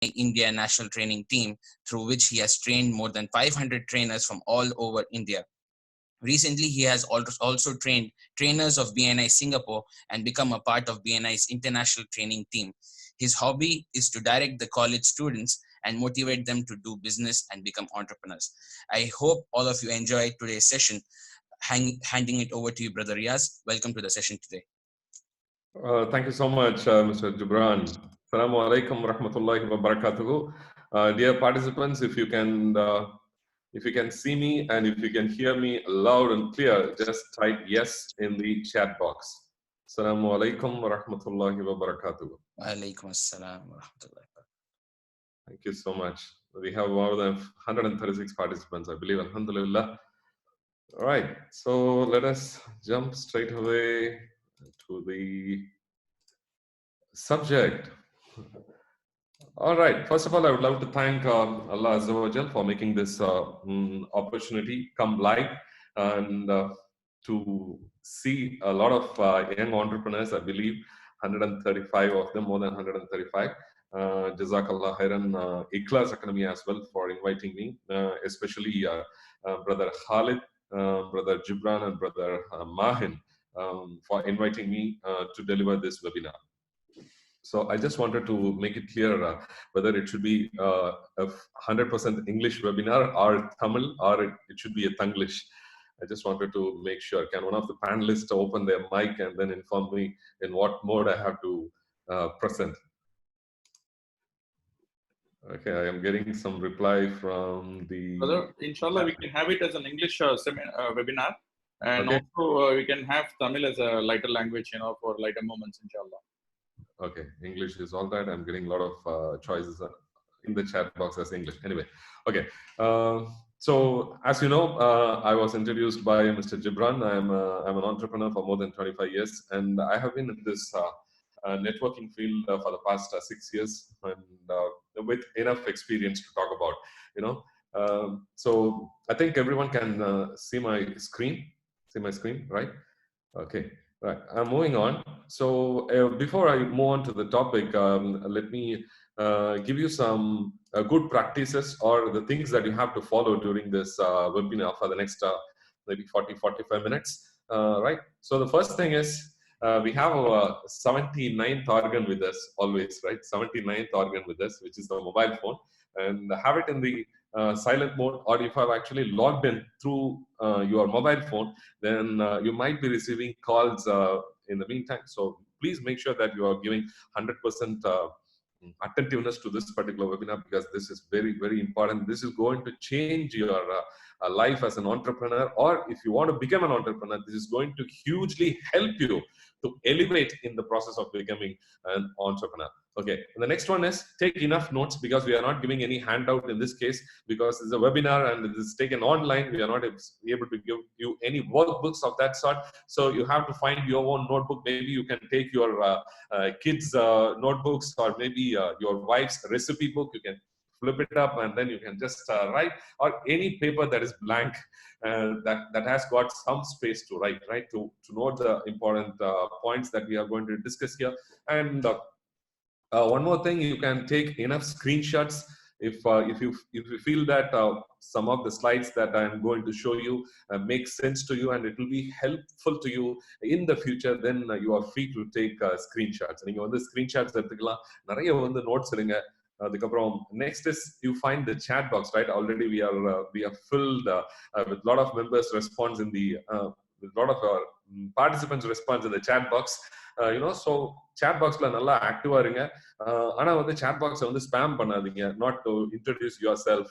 India national training team, through which he has trained more than 500 trainers from all over India. Recently, he has also trained trainers of BNI Singapore and become a part of BNI's international training team. His hobby is to direct the college students and motivate them to do business and become entrepreneurs. I hope all of you enjoyed today's session. Handing it over to you, Brother Riaz. Welcome to the session today. Thank you so much, Mr. Gibran. Assalamu alaikum wa rahmatullahi wa barakatuhu. Dear participants, if you can see me and if you can hear me loud and clear, just type yes in the chat box. Assalamu alaikum wa rahmatullahi wa barakatuhu. Wa alaikum assalam wa rahmatullahi wa barakatuhu. Thank you so much. We have more than 136 participants, I believe. Alhamdulillah. All right, so let us jump straight away to the subject. All right, first of all, I would love to thank Allah Azza wa Jal for making this opportunity come live and to see a lot of young entrepreneurs, I believe 135 of them, more than 135. Jazakallah khairan, IKLAS Academy as well for inviting me, especially Brother Khalid, Brother Gibran and Brother Mahin for inviting me to deliver this webinar. So I just wanted to make it clear whether it should be a 100% English webinar or Tamil, or it should be a Tanglish. I just wanted to make sure. Can one of the panelists open their mic and then inform me in what mode I have to present? Okay, I am getting some reply from the... Brother, inshallah, we can have it as an English webinar. And okay. Also, we can have Tamil as a lighter language, for lighter moments, inshallah. Okay, English is all right. I'm getting a lot of choices in the chat box as English. Anyway, okay. So as you know, I was introduced by Mr. Gibran. I'm an entrepreneur for more than 25 years, and I have been in this networking field for the past 6 years, and with enough experience to talk about. So I think everyone can see my screen. See my screen, right? Okay. Right, I'm moving on. So before I move on to the topic, let me give you some good practices or the things that you have to follow during this webinar for the next maybe 40-45 minutes, right? So the first thing is we have our 79th organ with us always, right? 79th organ with us, which is the mobile phone, and have it in the silent mode, or if I've actually logged in through your mobile phone, then you might be receiving calls in the meantime. So please make sure that you are giving 100% attentiveness to this particular webinar, because this is very, very important. This is going to change your life as an entrepreneur, or if you want to become an entrepreneur, this is going to hugely help you to elevate in the process of becoming an entrepreneur. Okay, and the next one is take enough notes, because we are not giving any handout in this case, because it's a webinar and it is taken online. We are not able to give you any workbooks of that sort. So you have to find your own notebook. Maybe you can take your kids' notebooks, or maybe your wife's recipe book. You can flip it up and then you can just write, or any paper that is blank that has got some space to write, right? To note the important points that we are going to discuss here. And one more thing, you can take enough screenshots if you feel that some of the slides that I am going to show you make sense to you and it will be helpful to you in the future. Then you are free to take screenshots. நீங்க வந்து screenshots எடுத்துக்கலாம், நிறைய வந்து notes எடுங்க. Next is you find the chat box, right? Already we are filled with a lot of members response in the with a lot of participants response in the chat box. So chat boxல நல்லா ஆக்டிவா இருங்க. ஆனா வந்து chat box வந்து spam பண்ணாதீங்க. Not to introduce yourself,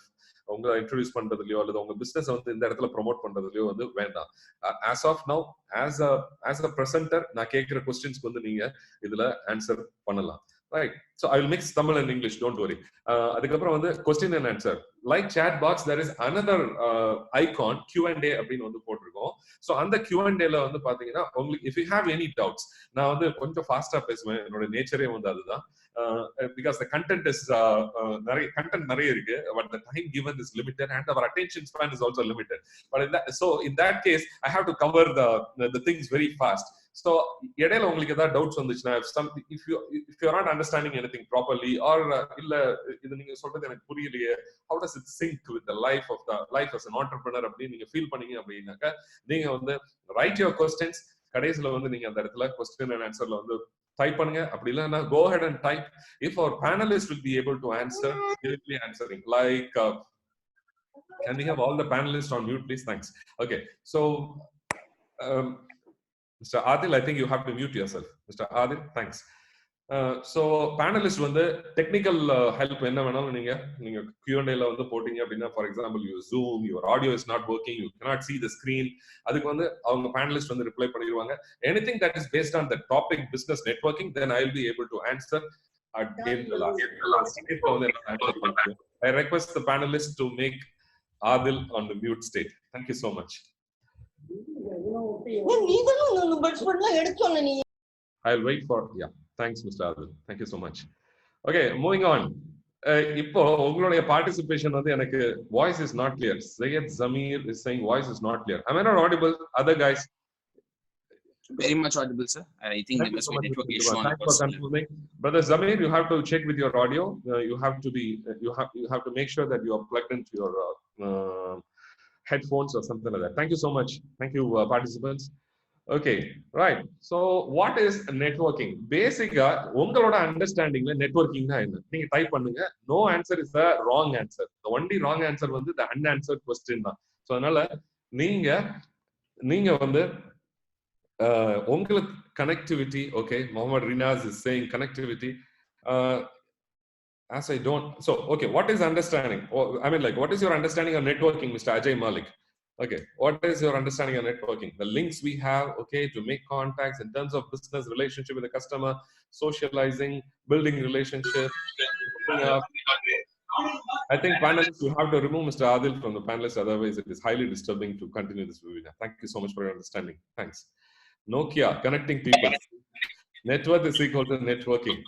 உங்களை introduce பண்றதுலயோ அல்லது உங்க business வந்து இந்த இடத்துல ப்ரொமோட் பண்றதுலயோ வந்து வேண்டாம். As of now, as a presenter, நான் கேட்கிற கொஸ்டின்ஸ்க்கு வந்து நீங்க இதுல ஆன்சர் பண்ணலாம். Right. So I will mix Tamil and English. Don't worry. அதுக்கப்புறம் வந்து question and answer. Like chat box, there is another icon, Q&A அப்படின்னு வந்து போட்டிருக்கோம். So அந்த Q&A ல வந்து பாத்தீங்கன்னா உங்களுக்கு if you have any doubts, நான் வந்து கொஞ்சம் ஃபாஸ்டா பேசுவேன். என்னோட நேச்சரே வந்து அதுதான். Because the content is நிறைய இருக்கு, but the time given is limited and our attention span is also limited. But in that case, I have to cover the things very fast. So இடையில உங்களுக்கு ஏதாவது டவுட்ஸ் வந்துச்சுன்னா if you're not understanding anything properly or இல்ல இது நீங்க சொல்றது எனக்கு புரியலையே, how does it sync with the life as an entrepreneur அப்படின்னு நீங்க ஃபீல் பண்ணீங்க அப்படின்னாக்க நீங்க வந்து write your questions. கடைசியில வந்து நீங்க அந்த இடத்துல question and answerல வந்து டைப் பண்ணுங்க. அப்படி இல்லைன்னா go ahead and type. If our panelists will be able to answer, they will be answering. Like, can we have all the panelists on mute, please? Thanks. Okay, so Mr. Adil, I think you have to mute yourself. Mr. Adil, thanks. So panelists வந்து technical help என்ன வேணாலும் நீங்க Q&A ல வந்து போட்டீங்க அப்படின்னா, for example, you Zoom, your audio is not working, you cannot see the screen, அதுக்கு வந்து அவங்க panelists வந்து reply பண்ணிடுவாங்க. Anything that is based on the topic business networking, then I will be able to answer at the last. I request the panelists to make Adil on the mute state. Thank you so much. I'll wait for, yeah. Thanks, Mr. Adil. Thank you so much. Okay, moving on. இப்போ உங்களுடைய participation வந்து எனக்கு voice is not clear. Zayed Zamir is saying voice is not clear. Am I not audible? Other guys? Very much audible, sir. I think there must be network issue on our side. Brother Zamir, you have to check with your audio. You have to make sure that you are plugged into your headphones or something like that. Thank you so much. Thank you, participants. Okay, right. So what is networking? Basically, உங்களோட understandingல networking னா என்ன? நீங்க type பண்ணுங்க. No answer is the wrong answer. The only wrong answer வந்து the unanswered question தான். So அதனால நீங்க வந்து உங்களுக்கு connectivity, okay, Mohamed Riaz is saying connectivity. As I don't, so okay, what is understanding? I mean, like, what is your understanding of networking, Mr. Ajay Malik? Okay, what is your understanding of networking? The links we have, okay, to make contacts in terms of business relationship with the customer, socializing, building relationship. I think panelists, you have to remove Mr. Adil from the panelists, otherwise it is highly disturbing to continue this webinar. Thank you so much for your understanding. Thanks. Nokia, connecting people. Network is equal to networking.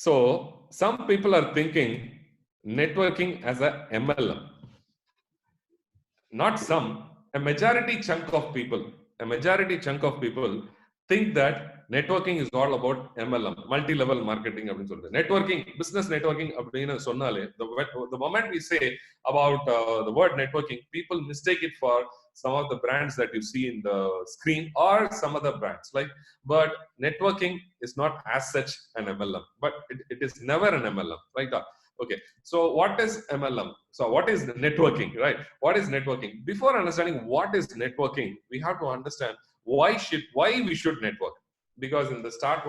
So some people are thinking networking as a MLM. Not some, a majority chunk of people think that networking is all about MLM, multi-level marketing. Networking, business networking, the moment we say about the word networking, people mistake it for some of the brands that you see in the screen or some other brands. But networking is not as such an MLM, but it is never an MLM, right? Okay, so what is MLM? So what is networking, right? What is networking? Before understanding what is networking, we have to understand why we should network. Because in the start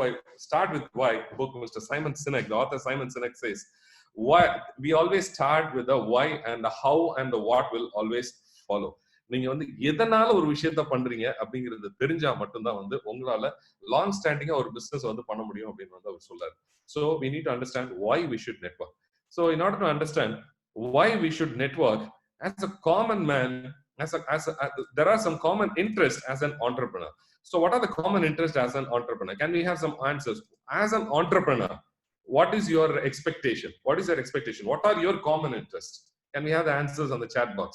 with why book, Mr. Simon Sinek, the author Simon Sinek says, why we always start with the why, and the how and the what will always follow. நீங்க வந்து எதனால ஒரு விஷயத்த பண்றீங்க அப்படிங்கிறது தெரிஞ்சா மட்டும்தான் வந்து உங்களால லாங் ஸ்டாண்டிங்கா ஒரு பிசினஸ் வந்து பண்ண முடியும் அப்படின்னு வந்து அவர் சொல்றாரு. So we need to understand why we should network. So in order to understand why we should network, as a common man, there are some common interests as an entrepreneur. So what are the common interests as an entrepreneur? Can we have some answers? As an entrepreneur, what is your expectation? What is your expectation? What are your common interests? Can we have the answers on the chat box?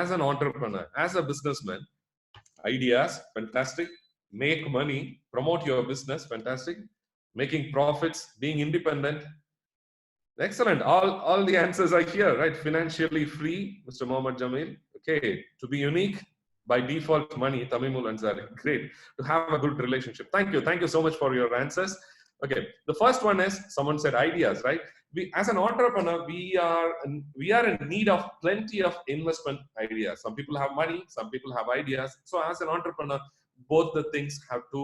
As an entrepreneur, as a businessman, ideas, fantastic. Make money, promote your business, fantastic. Making profits, being independent, excellent. All the answers are here, right? Financially free, Mr. Mohammad Jamil. Okay, to be unique, by default money, Tamimul Ansari. Great. To have a good relationship. Thank you so much for your answers. Okay, the first one is, someone said ideas, right? We, as an entrepreneur, we are in need of plenty of investment ideas. Some people have money, some people have ideas. So as an entrepreneur, both the things have to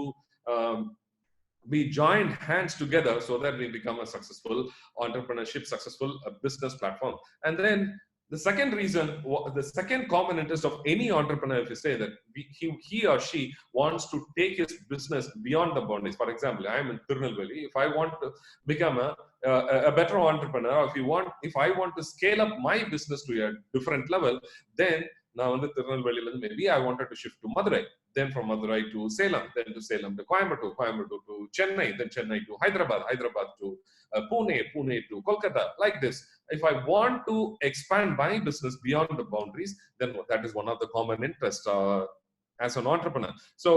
be joined hands together so that we become a successful entrepreneurship, successful business platform. And then the second reason, the second common interest of any entrepreneur, if you say that he or she wants to take his business beyond the boundaries. For example, I am in Tirunelveli. If I want to become a better entrepreneur, if I want to scale up my business to a different level, then நான் வந்து திருநெல்வேலியில இருந்து maybe I wanted to shift to Madurai, then from Madurai to Salem, then to Salem to Coimbatore, Coimbatore to Chennai, then Chennai to Hyderabad, Hyderabad to Pune, Pune to Kolkata, like this. If I want to expand my business beyond the boundaries, then that is one of the common interests as an entrepreneur. So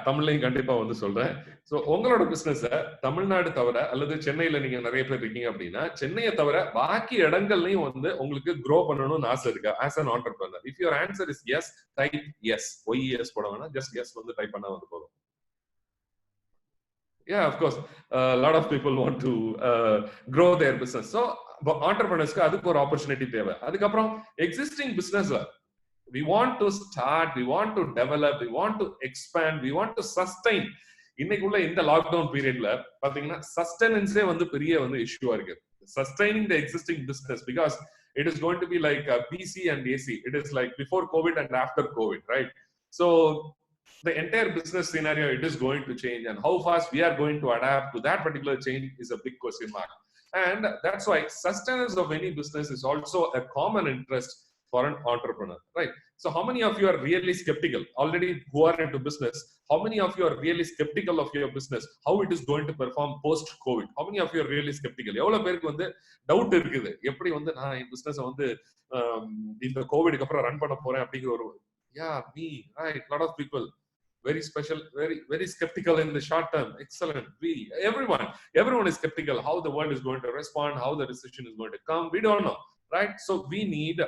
தமிழ்லையும் கண்டிப்பா வந்து சொல்றேன். So உங்களோட business Tamil Nadu தவிர அல்லது சென்னையில நீங்க நிறைய பேர் இருக்கீங்க அப்படின்னா சென்னையை தவிர பாக்கி இடங்கள்லயும் வந்து உங்களுக்கு grow பண்ணணும்னு ஆசை இருக்கா as an entrepreneur? If your answer is yes, type yes. yes போட வேணாம், just yes வந்து டைப் பண்ணா வந்து போதும். Yeah, of course, a lot of people want to grow their business. So entrepreneursக்கு அதுக்கு ஒரு opportunity தேவை. அதுக்கப்புறம் existing businessல we want to start, we want to develop, we want to expand, we want to sustain. இன்னைக்குள்ள இந்த lockdown பீரியட்ல பாத்தீங்கன்னா சஸ்டெனன்ஸே வந்து பெரிய வந்து இஷ்யூவா இருக்கு. Sustaining the existing business, because it is going to be like BC and AC. It is like before COVID and after COVID, right? So the entire business scenario, it is going to change, and how fast we are going to adapt to that particular change is a big question mark. And that's why sustenance of any business is also a common interest for an entrepreneur, right? So how many of you are really skeptical already who are into business? How many of you are really skeptical of your business, how it is going to perform post COVID? How many of you are really skeptical? எவ்வளவு பேருக்கு வந்து doubt இருக்குது எப்படி வந்து நான் இந்த business வந்து இந்த கோவிட்க்கு அப்புறம் ரன் பண்ண போறேன் அப்படிங்கிற ஒரு me, right? Lot of people very special, very skeptical in the short term. Excellent. Everyone is skeptical how the world is going to respond, how the recession is going to come. We don't know, right? So we need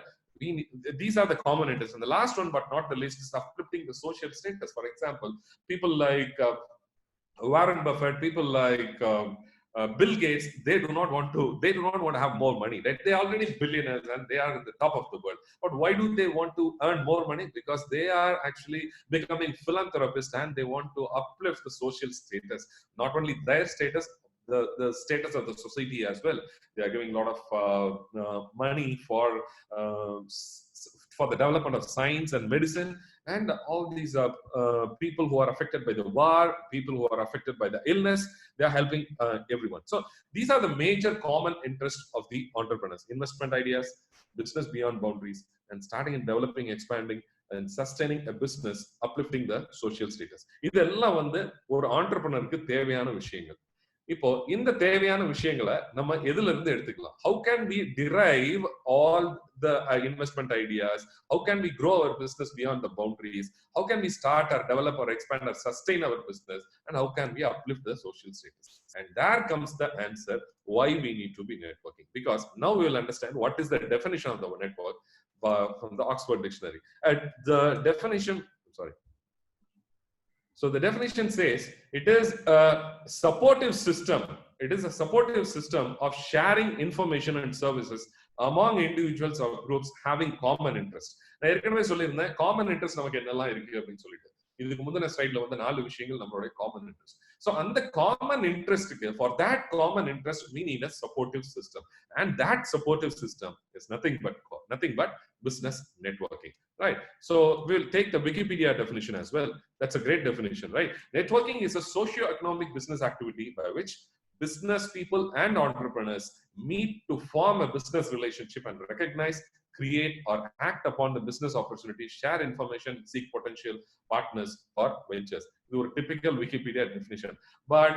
these are the common interests. And the last one, but not the least, is uplifting the social status. For example, people like Warren Buffett, people like Bill Gates, they do not want to have more money, right? They are already billionaires and they are at the top of the world. But why do they want to earn more money? Because they are actually becoming philanthropists and they want to uplift the social status, not only their status, the status of the society as well. They are giving a lot of money for the development of science and medicine, and all these people who are affected by the war, people who are affected by the illness, they are helping everyone. So these are the major common interests of the entrepreneurs: investment ideas, business beyond boundaries, and starting and developing, expanding and sustaining a business, uplifting the social status. இதெல்லாம் வந்து ஒரு entrepreneurக்கு தேவையான விஷயங்கள். இப்போ இந்த தேவையான விஷயங்களை நம்ம எதுல இருந்து எடுத்துக்கலாம்? How can we derive all the investment ideas? How can we grow our business beyond the boundaries? How can we start or develop or expand or sustain our business? And how can we uplift the social status? And there comes the answer why we need to be networking. Because now we will understand what is the definition of the network from the Oxford Dictionary. The definition, sorry. So the definition says it is a supportive system. It is a supportive system of sharing information and services among individuals or groups having common interest. நான் ஏற்கனவே சொல்லியிருந்தேன் common interest நமக்கு என்னெல்லாம் இருக்கு அப்படின்னு சொல்லிட்டு. இதுக்கு முந்தின ஸ்லைட்ல வந்து 4 விஷயங்கள் நம்மளுடைய காமன் இன்ட்ரெஸ்ட். So அந்த common இன்ட்ரெஸ்ட்க்கு, for that common interest, we need a supportive system, and that supportive system is nothing but business networking, right? So we'll take the Wikipedia definition as well. That's a great definition, right? Networking is a socio-economic business activity by which business people and entrepreneurs meet to form a business relationship and recognize, create or act upon the business opportunity, share information, seek potential partners or ventures. This is a typical Wikipedia definition. But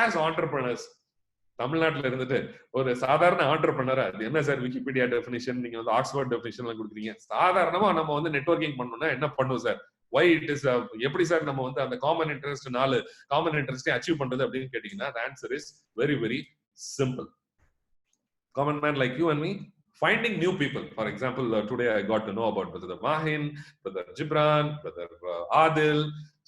as entrepreneurs, தமிழ்நாட்டில் இருந்துட்டு ஒரு சாதாரண ஆண்டர்பிரனரா என்ன sir Wikipedia definition, நீங்க வந்து Oxford definition எல்லாம் கொடுக்குறீங்க, சாதாரணமா நம்ம வந்து நெட்வொர்க்கிங் பண்ணணும்னா என்ன பண்ணுவோம் சார்? why it is எப்படி சார் நம்ம வந்து அந்த காமன் இன்ட்ரெஸ்ட் 4 காமன் இன்ட்ரெஸ்டை அச்சீவ் பண்றது அப்படின்னு கேட்டீங்கன்னா the answer is very simple. Common man like you and me, finding new people. For example, today I got to know about Brother Mahin, Brother Gibran, Brother Adil.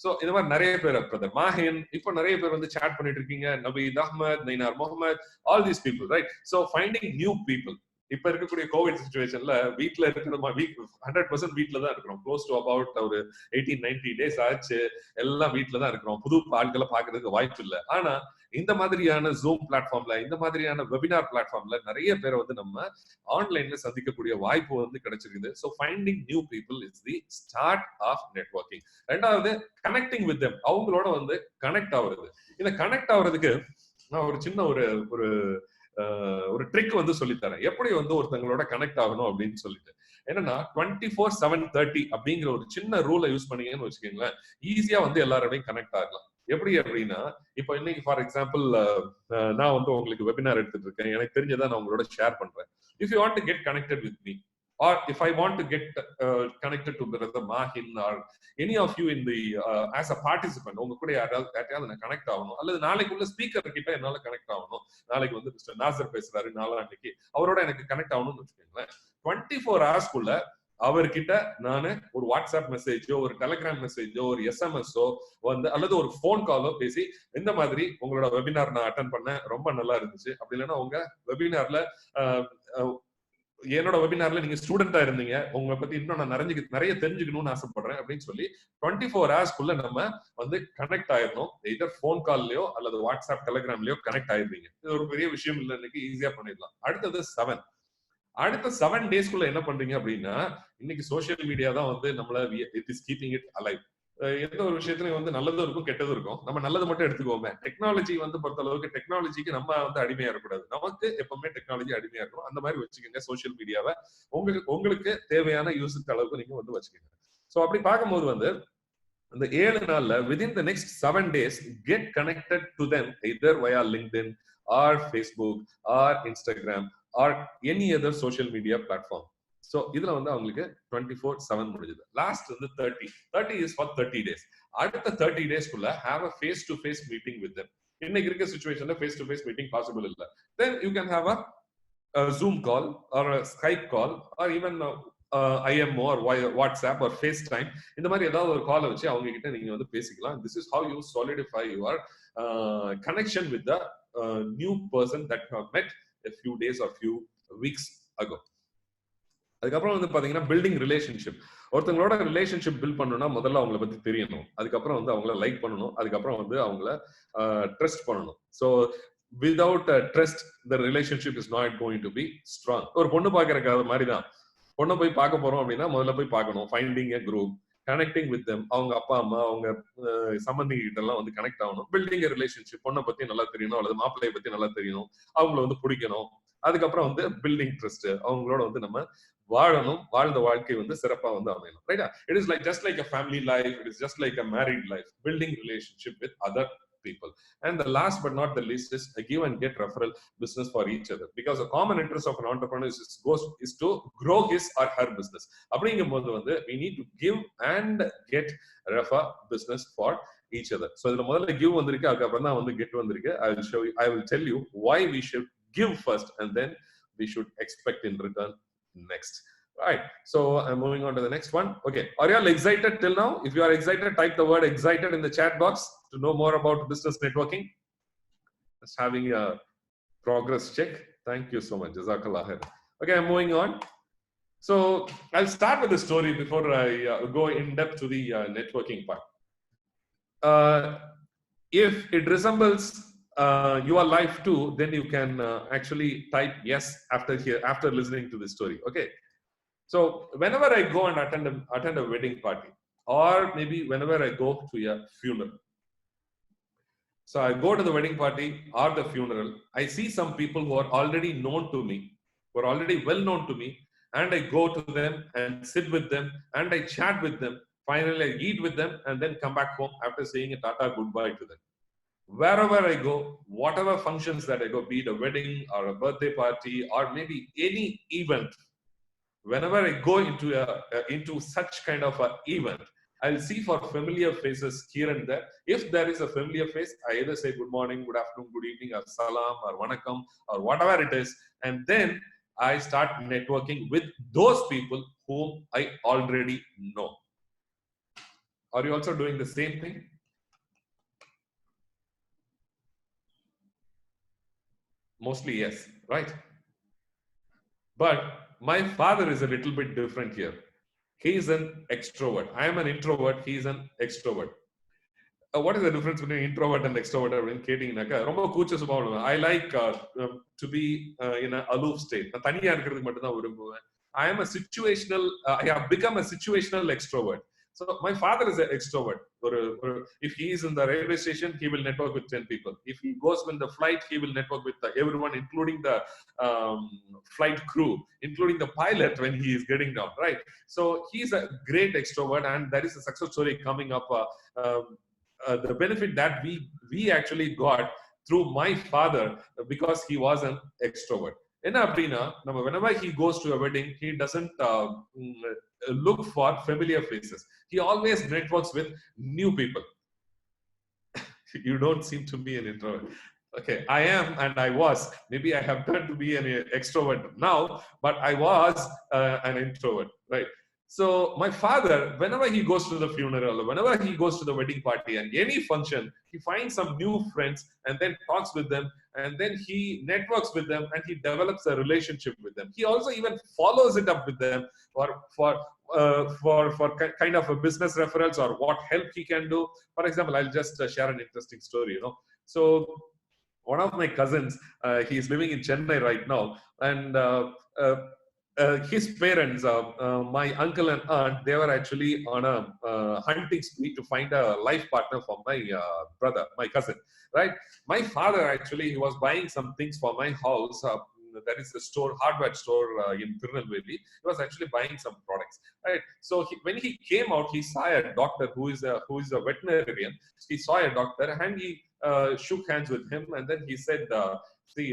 So இந்த மாதிரி நிறைய பேர், brother Mahin, இப்போ நிறைய பேர் வந்து chat பண்ணிட்டு இருக்கீங்க, Nabeed Ahmad, Nainar Mohammed, all these people, right? So finding new people. இப்ப இருக்கக்கூடிய கோவிட் சிச்சுவேஷன்ல வீட்டுல இருக்கிற 100% வீட்டுல தான் இருக்கிறோம். க்ளோஸ் டு அபவுட் ஒரு 18-90 days ஆச்சு, எல்லாம் வீட்டுல தான் இருக்கிறோம். புது ஆட்களை பாக்குறதுக்கு வாய்ப்பு இல்லை. ஆனா இந்த மாதிரியான ஜூம் பிளாட்ஃபார்ம்ல, இந்த மாதிரியான வெபினார் பிளாட்ஃபார்ம்ல நிறைய பேரை வந்து நம்ம ஆன்லைன்ல சந்திக்கக்கூடிய வாய்ப்பு வந்து கிடைச்சிருக்குது. So finding new people is the start of networking. ரெண்டாவது கனெக்டிங் வித் தெம், அவங்களோட வந்து கனெக்ட் ஆகுறது. இந்த கனெக்ட் ஆகுறதுக்கு நான் ஒரு சின்ன ஒரு ட்ரிக் வந்து சொல்லித்தரேன், எப்படி வந்து ஒருத்தங்களோட கனெக்ட் ஆகணும் அப்படின்னு சொல்லிட்டு. என்னன்னா 24/7/30 அப்படிங்கிற ஒரு சின்ன ரூலை யூஸ் பண்ணீங்கன்னு வச்சுக்கோங்களேன், ஈஸியா வந்து எல்லாரோடையும் கனெக்ட் ஆகலாம். எப்படி அப்படின்னா, இப்போ இன்னைக்கு ஃபார் எக்ஸாம்பிள் நான் வந்து உங்களுக்கு வெபினார் எடுத்துட்டு இருக்கேன், எனக்கு தெரிஞ்சதை நான் உங்களோட ஷேர் பண்றேன். If you want to get connected with me, or if I want to get connected to Brother Mahin or any of you in the as a participant, உங்க கூட யாரையாவது நான் கனெக்ட் ஆகணும், அல்லது நாளைக்கு உள்ள ஸ்பீக்கர் கிட்ட என்னால கனெக்ட் ஆகணும், நாளைக்கு வந்து மிஸ்டர் நாசர் பேசுறாரு நாளைக்கு, அவரோட எனக்கு கனெக்ட் ஆகணும்னு வச்சுக்கோங்களேன், 24 hours அவர்கிட்ட நானு ஒரு வாட்ஸ்அப் மெசேஜோ, ஒரு டெலிகிராம் மெசேஜோ, ஒரு எஸ்எம்எஸ்ஓ வந்து அல்லது ஒரு போன் காலோ பேசி, இந்த மாதிரி உங்களோட வெபினார் நான் அட்டன் பண்ணேன், ரொம்ப நல்லா இருந்துச்சு, அப்படி இல்லைன்னா உங்க வெபினார்ல என்னோட வெபினார்ல நீங்க ஸ்டூடெண்டா இருந்தீங்க, உங்களை பத்தி இன்னும் நான் நிறைய தெரிஞ்சுக்கணும்னு ஆசைப்படுறேன் அப்படின்னு சொல்லி 24 hours நம்ம வந்து கனெக்ட் ஆயிடணும். எதர் போன் கால்லயோ அல்லது வாட்ஸ்அப் டெலிகிராம்லயோ கனெக்ட் ஆயிருந்தீங்க. இது ஒரு பெரிய விஷயம் இல்லை, இன்னைக்கு ஈஸியா பண்ணிடலாம். அடுத்தது 7. அடுத்த 7 days என்ன பண்றீங்க அப்படின்னா, இன்னைக்கு சோசியல் மீடியா தான் வந்து நம்மள it is keeping it alive. எந்த ஒரு விஷயத்துலயும் வந்து நல்லதும் இருக்கும் கெட்டதும் இருக்கும். நம்ம நல்லது மட்டும் எடுத்துக்கோமே. டெக்னாலஜி வந்து பொறுத்த அளவுக்கு டெக்னாலஜிக்கு நம்ம வந்து அடிமையா இருக்கக்கூடாது, நமக்கு எப்பவுமே டெக்னாலஜி அடிமையா இருக்கணும். அந்த மாதிரி வச்சுக்கோங்க சோசியல் மீடியாவை. உங்களுக்கு தேவையான யூஸுக்கு அளவுக்கு நீங்க வந்து வச்சுக்கோங்க. ஸோ அப்படி பார்க்கும்போது வந்து இந்த 7 நாள்ல within the next 7 days get connected to them either via LinkedIn R Facebook R Instagram or any other social media platform. So இதுல வந்து அவங்களுக்கு 24/7 முடிஞ்சது. லாஸ்ட் வந்து 30 is for 30 days. அடுத்த 30 days have a face to face meeting with them. இன்னைக்கு இருக்க சிச்சுவேஷன்ல face to face meeting possible இல்ல. Then you can have a Zoom call or a Skype call or even IMO or WhatsApp or FaceTime. இந்த மாதிரி ஏதாவது ஒரு காலை வச்சு அவங்க கிட்ட நீங்க வந்து பேசிக்கலாம். This is how you solidify your connection with the new person that you have met a few days or few weeks ago. அதுக்கப்புறம் வந்து பாத்தீங்கன்னா பில்டிங் ரிலேஷன்ஷிப். ஒருத்தவங்களோட ரிலேஷன்ஷிப் பில்ட் பண்ணணும்னா முதல்ல அவங்கள பத்தி தெரியணும், அதுக்கப்புறம் வந்து அவங்கள லைக் பண்ணணும், அதுக்கப்புறம் வந்து அவங்கள ட்ரஸ்ட் பண்ணணும். So without trust the relationship is not going to be strong. ஒரு பொண்ணு பாக்குற மாதிரி தான், பொண்ணை போய் பார்க்க போறோம் அப்படின்னா முதல்ல போய் பார்க்கணும், finding a group, connecting with them, அவங்க அப்பா அம்மா அவங்க சம்பந்திங்க கிட்ட எல்லாம் வந்து கனெக்ட் ஆகணும், பில்டிங் ரிலேஷன்ஷிப், பொண்ணை பத்தி நல்லா தெரியணும் அல்லது மாப்பிள்ளையை பத்தி நல்லா தெரியணும், அவங்கள வந்து பிடிக்கணும், அதுக்கப்புறம் வந்து பில்டிங் ட்ரஸ்ட், அவங்களோட வந்து நம்ம வாழணும், வாழ்ந்த வாழ்க்கை வந்து சிறப்பா வந்து அமையணும். ரைட்டா? It is like just like a family life, it is just like a married life, building relationship with other people. And the last but not the least is a give and get referral business for each other, because the common interest of an entrepreneur is to grow his or her business. அப்படிங்கும்போது வந்து we need to give and get refer business for each other. So இதுல முதல்ல give வந்திருக்கு, அதுக்கப்புறம் தான் வந்து get வந்திருக்கு. I will tell you why we should give first and then we should expect in return next. Right, so I'm moving on to the next one. Okay, are you all excited till now? If you are excited, type the word excited in the chat box to know more about business networking. Just having a progress check. Thank you so much. Jazakallah khair. Okay, I'm moving on. So I'll start with the story before I go in depth to the networking part. If it resembles your life too, then you can actually type yes after listening to this story. Okay, so whenever I go and attend a wedding party, or maybe whenever I go to a funeral, so I go to the wedding party or the funeral, I see some people who are already known to me, who are already well known to me, and I go to them and sit with them and I chat with them. Finally I eat with them and then come back home after saying a tata goodbye to them. Wherever I go, whatever functions that I go, be it a wedding or a birthday party or maybe any event, whenever I go into such kind of an event, I'll see for familiar faces here and there. If there is a familiar face, I either say good morning, good afternoon, good evening, or salam, or vanakkam, or whatever it is, and then I start networking with those people whom I already know. Are you also doing the same thing? Mostly yes, right? But my father is a little bit different here. He is an extrovert. I am an introvert. He is an extrovert. What is the difference between introvert and extrovert? ரொம்ப கூச்ச சுபாவம். I like to be in an aloof state. நான் தனியா இருக்கிறதுக்கு மட்டும் தான் விரும்புவேன். I have become a situational extrovert. So my father is an extrovert. If he is in the railway station, he will network with 10 people. If he goes in the flight, he will network with everyone, including the flight crew, including the pilot when he is getting down, right? So he's a great extrovert, and that is a success story coming up. The benefit that we actually got through my father, because he was an extrovert. என்ன அப்படின்னா, நம்ம whenever he goes to a wedding, he doesn't look for familiar faces. He always networks with new people. You don't seem to be an introvert. Okay, I am, and I was. Maybe I have turned to be an extrovert now, but I was an introvert, right? So my father, whenever he goes to the funeral, whenever he goes to the wedding party and any function, he finds some new friends and then talks with them, and then he networks with them, and he develops a relationship with them. He also even follows it up with them for kind of a business referrals or what help he can do. For example, I'll just share an interesting story. So one of my cousins, he is living in Chennai right now, and his parents, my uncle and aunt, they were actually on a hunting spree to find a life partner for my brother, my cousin, right? My father, actually, he was buying some things for my house. That is a store, hardware store in Tirunelveli. He was actually buying some products, right? So when he came out, he saw a doctor who is a veterinarian. He saw a doctor, and he shook hands with him, and then he said, see,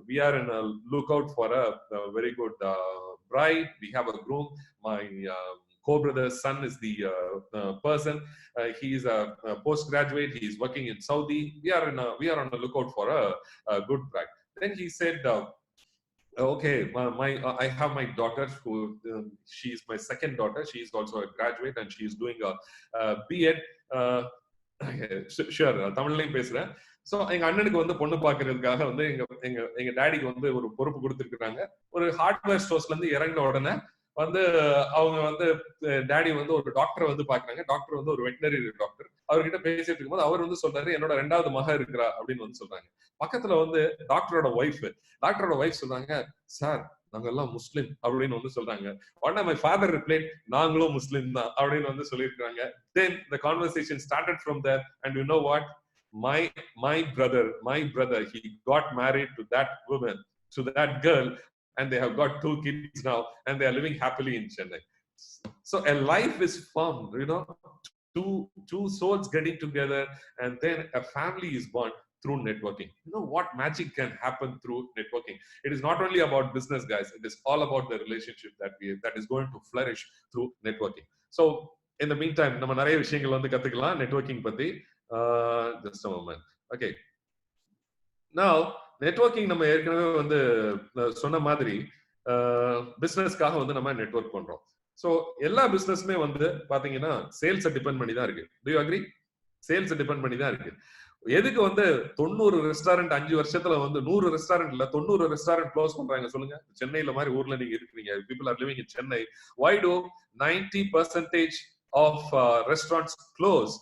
we are in a lookout for a very good bride. We have a groom. My co-brother's son is the person. He is a postgraduate. He is working in Saudi. We are on a lookout for a good bride. Then he said, okay, I have my daughter who she is my second daughter. She is also a graduate, and she is doing a B.Ed. Sure, தமிழ்லையும் பேசுறேன். So எங்க அண்ணனுக்கு வந்து பொண்ணு பாக்குறதுக்காக வந்து எங்க டாடிக்கு வந்து ஒரு பொறுப்பு கொடுத்துருக்காங்க. ஒரு ஹார்ட்வேர் ஸ்டோர்ஸ்ல இருந்து இறங்கின உடனே வந்து அவங்க வந்து டாடி வந்து ஒரு டாக்டரை வந்து பாக்குறாங்க. டாக்டர் வந்து ஒரு வெட்டினரி டாக்டர். அவர்கிட்ட பேசிட்டு இருக்கும்போது அவர் வந்து சொல்றாரு, என்னோட 2வது மக இருக்கிறா அப்படின்னு வந்து சொல்றாங்க. பக்கத்துல வந்து டாக்டரோட ஒய்ஃப் சொல்றாங்க, சார் நாங்க எல்லாம் முஸ்லிம் அப்படின்னு வந்து சொல்றாங்க. உடனே my father replied, நாங்களும் முஸ்லிம் தான் அப்படின்னு வந்து சொல்லியிருக்காங்க. Then the conversation started from there, and you know what? My brother, he got married to that woman, to that girl, and they have got 2 kids now, and they are living happily in Chennai. So a life is formed, two souls getting together, and then a family is born through networking. You know what magic can happen through networking? It is not only about business, guys. It is all about the relationship that is going to flourish through networking. So in the meantime, நம்ம நிறைய விஷயங்கள் வந்து கத்துக்கலாம் networking பத்தி. Just a moment. Okay. Now, networking நம்ம ஏற்கனவே வந்து சொன்ன மாதிரி பிசினஸ்க்காக வந்து நம்ம நெட்வொர்க் பண்றோம். ஸோ எல்லா பிசினஸ்மே வந்து பாத்தீங்கன்னா சேல்ஸை டிபெண்ட் பண்ணி தான் இருக்கு. Do you agree? சேல்ஸை டிபெண்ட் பண்ணி தான் இருக்கு. எதுக்கு வந்து 90 ரெஸ்டாரண்ட் 5 வருஷத்துல வந்து 100 ரெஸ்டாரண்ட் இல்ல 90 ரெஸ்டாரண்ட் க்ளோஸ் பண்றாங்க சொல்லுங்க? சென்னையில மாதிரி ஊர்ல நீங்க இருக்கீங்க. People are living in Chennai. Why do 90% of restaurants close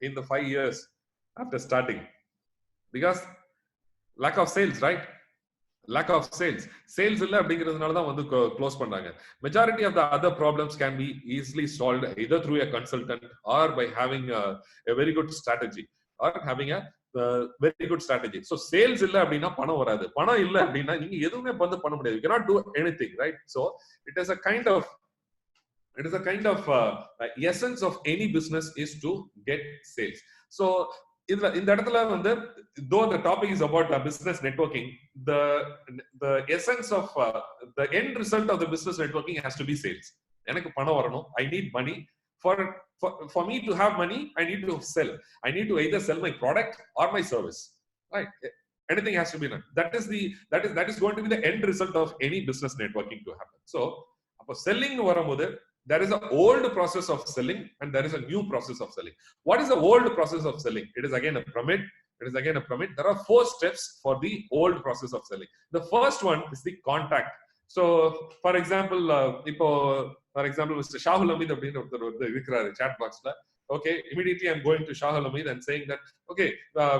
in the 5 years after starting? Because lack of sales, right? Lack of sales இல்ல அப்படிங்கிறதுனால தான் வந்து க்ளோஸ் பண்றாங்க. Majority of the other problems can be easily solved either through a consultant or by having a very good strategy. So sales இல்ல அப்படின்னா பணம் வராது. பணம் இல்ல அப்படின்னா நீங்க எதுவுமே வந்து பண்ண முடியாது. You cannot do anything, right? So it is a kind of essence of any business is to get sales. So இந்த இடத்துல வந்து though the topic is about business networking, the essence of the end result of the business networking has to be sales. எனக்கு பணம் வரணும். I need money. For me to have money, I need to sell. I need to either sell my product or my service, right? Anything has to be done. That is going to be the end result of any business networking to happen. So அப்ப selling வரும்போது there is an old process of selling and there is a new process of selling. What is the old process of selling? It is again a pyramid. There are 4 steps for the old process of selling. The first one is the contact. So for example, Mr. Shahul Hamid அப்படின்ற ஒருத்தர் வந்து இருக்கிறாரு chat boxல. Okay, immediately I'm going to Shahul Hamid and saying that, okay,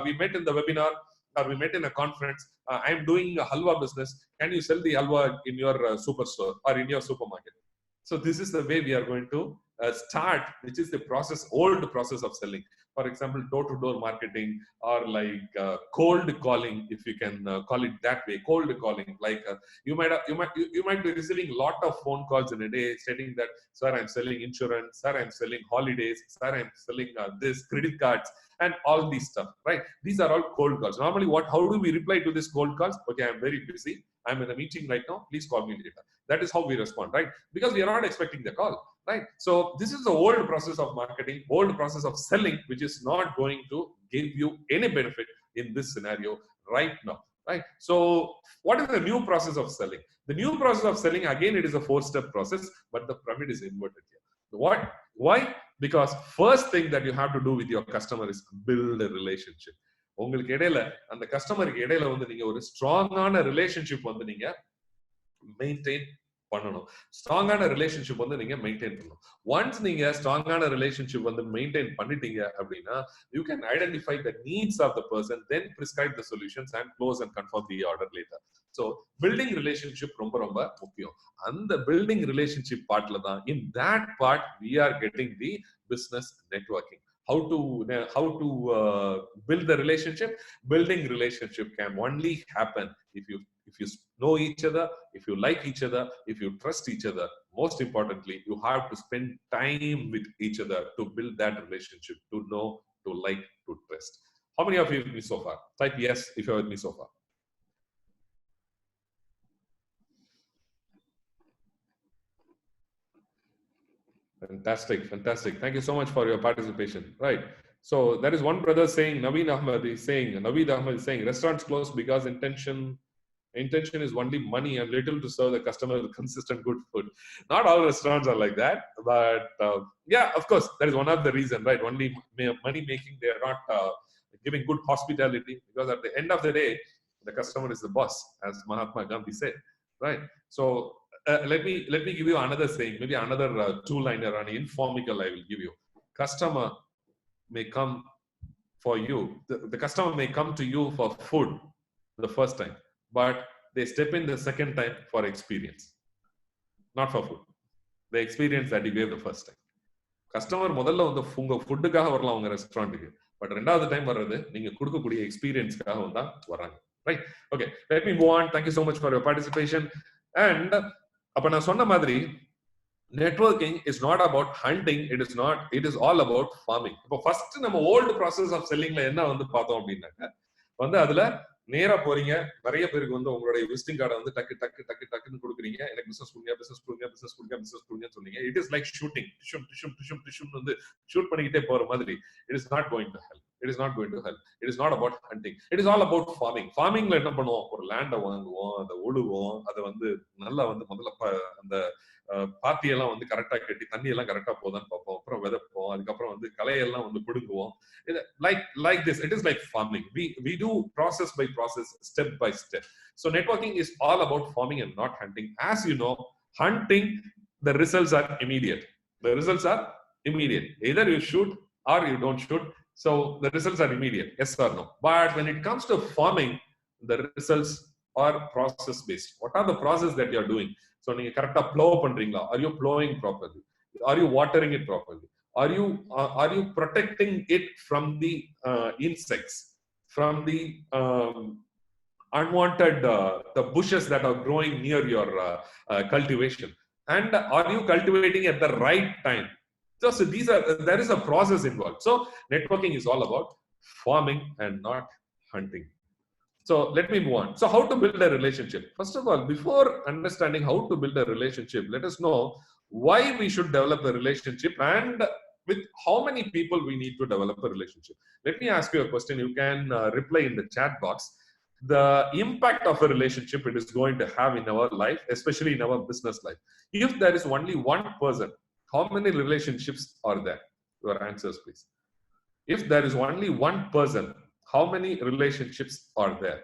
we met in the webinar or we met in a conference. I'm doing a halwa business. Can you sell the halwa in your superstore or in your supermarket? So this is the way we are going to start, which is the old process of selling. For example, door-to-door marketing, or like cold calling, if you can call it that way. Cold calling, like you might be receiving a lot of phone calls in a day stating that, sir, I'm selling insurance, sir, I'm selling holidays, sir, I'm selling this credit cards, and all these stuff, right? These are all cold calls. Normally, how do we reply to these cold calls? Okay, I'm very busy, I'm in a meeting right now, please call me later. That is how we respond, right? Because we are not expecting the call, right? So this is the old process of marketing, old process of selling, which is not going to give you any benefit in this scenario right now, right? So what is the new process of selling? The new process of selling, again, it is a 4-step process, but the pyramid is inverted here. Why? Because first thing that you have to do with your customer is build a relationship. உங்களுக்கு இடையில அந்த கஸ்டமருக்கு இடையில வந்து நீங்க ஒரு ஸ்ட்ராங்கான relationship வந்து நீங்க மெயின்டைன் பண்ணணும். ஸ்ட்ராங்கான ரிலேஷன்ஷிப் வந்து நீங்க மெயின்டைன் பண்ணணும். ஒன்ஸ் நீங்க ஸ்ட்ராங்கான ரிலேஷன்ஷிப் வந்து மெயின்டைன் பண்ணிட்டீங்க அப்படின்னா, you can identify the needs of the person, then prescribe the solutions and close and confirm the order later. So building relationship ரொம்ப ரொம்ப முக்கியம். அந்த building relationship பார்ட்ல தான், in that part we are getting the business networking. How to build the relationship? Building relationship can only happen if you know each other, if you like each other, if you trust each other. Most importantly, you have to spend time with each other to build that relationship, to know, to like, to trust. How many of you with me so far? Type yes if you're with me so far. Fantastic. Thank you so much for your participation. Right. So there is one brother saying, Naveed Ahmed is saying, restaurants close because intention is only money and little to serve the customer with consistent good food. Not all restaurants are like that, but yeah, of course, that is one of the reasons, right? Only money making, they are not giving good hospitality, because at the end of the day, the customer is the boss, as Mahatma Gandhi said, right? So let me give you another saying, maybe another two-liner, an informal I will give you. Customer may come for you, the customer may come to you for food the first time, but they step in the second time for experience, not for food. The experience that you gave the first time. Customer முதல்ல வந்து உங்க ஃபுட்டுக்காக வரலாம் உங்க ரெஸ்டாரண்ட்டுக்கு, but ரெண்டாவது time வர்றது நீங்க கொடுக்கக்கூடிய எக்ஸ்பீரியன்ஸ்க்காக வந்தா வராங்க, right? Okay, let me move on. Thank you so much for your participation. And அப்ப நான் சொன்ன மாதிரி networking is not about hunting, it is all about farming. இப்போ ஃபர்ஸ்ட் நம்ம ஓல்ட் process of sellingல என்ன வந்து பார்த்தோம் அப்படின்னாக்க வந்து அதுல நேரா போறீங்க, நிறைய பேருக்கு வந்து உங்களுடைய விசிட்டிங் கார்டை வந்து டக்குன்னு கொடுக்குறீங்க, எனக்கு பிசினஸ் கொடுங்க சொன்னீங்க. இட் இஸ் லைக் ஷூட்டிங், டிஷும் வந்து ஷூட் பண்ணிக்கிட்டே போற மாதிரி. It is not going to help. It is not about hunting. It is all about farming. ஃபார்மிங்ல என்ன பண்ணுவோம்? ஒரு லேண்டை வாங்குவோம், அதை உழுவோம், அதை வந்து நல்லா வந்து முதல்ல அந்த பாத்தியெல்லாம் வந்து கரெக்டா கட்டி தண்ணி எல்லாம் கரெக்டா போதான்னு பார்ப்போம், அப்புறம் விதைப்போம், அதுக்கப்புறம் வந்து களையெல்லாம் வந்து பிடுங்குவோம். Like this, it is like farming. We do process by process, step by step. So networking is all about farming and not hunting. As you know, hunting, the results are immediate. Either you shoot or you don't shoot. So the results are immediate, yes or no. But when it comes to farming, the results are process based. What are the process that you are doing? So நீங்க கரெக்டா plow பண்றீங்களா? Are you plowing properly? Are you watering it properly? Are you protecting it from the insects, from the unwanted the bushes that are growing near your cultivation? And are you cultivating at the right time? So there is a process involved. So networking is all about farming and not hunting. So let me move on. So how to build a relationship? First of all, before understanding how to build a relationship, let us know why we should develop a relationship and with how many people we need to develop a relationship. Let me ask you a question. You can reply in the chat box. The impact of a relationship it is going to have in our life, especially in our business life. If there is only one person, how many relationships are there? Your answers, please. If there is only one person, how many relationships are there?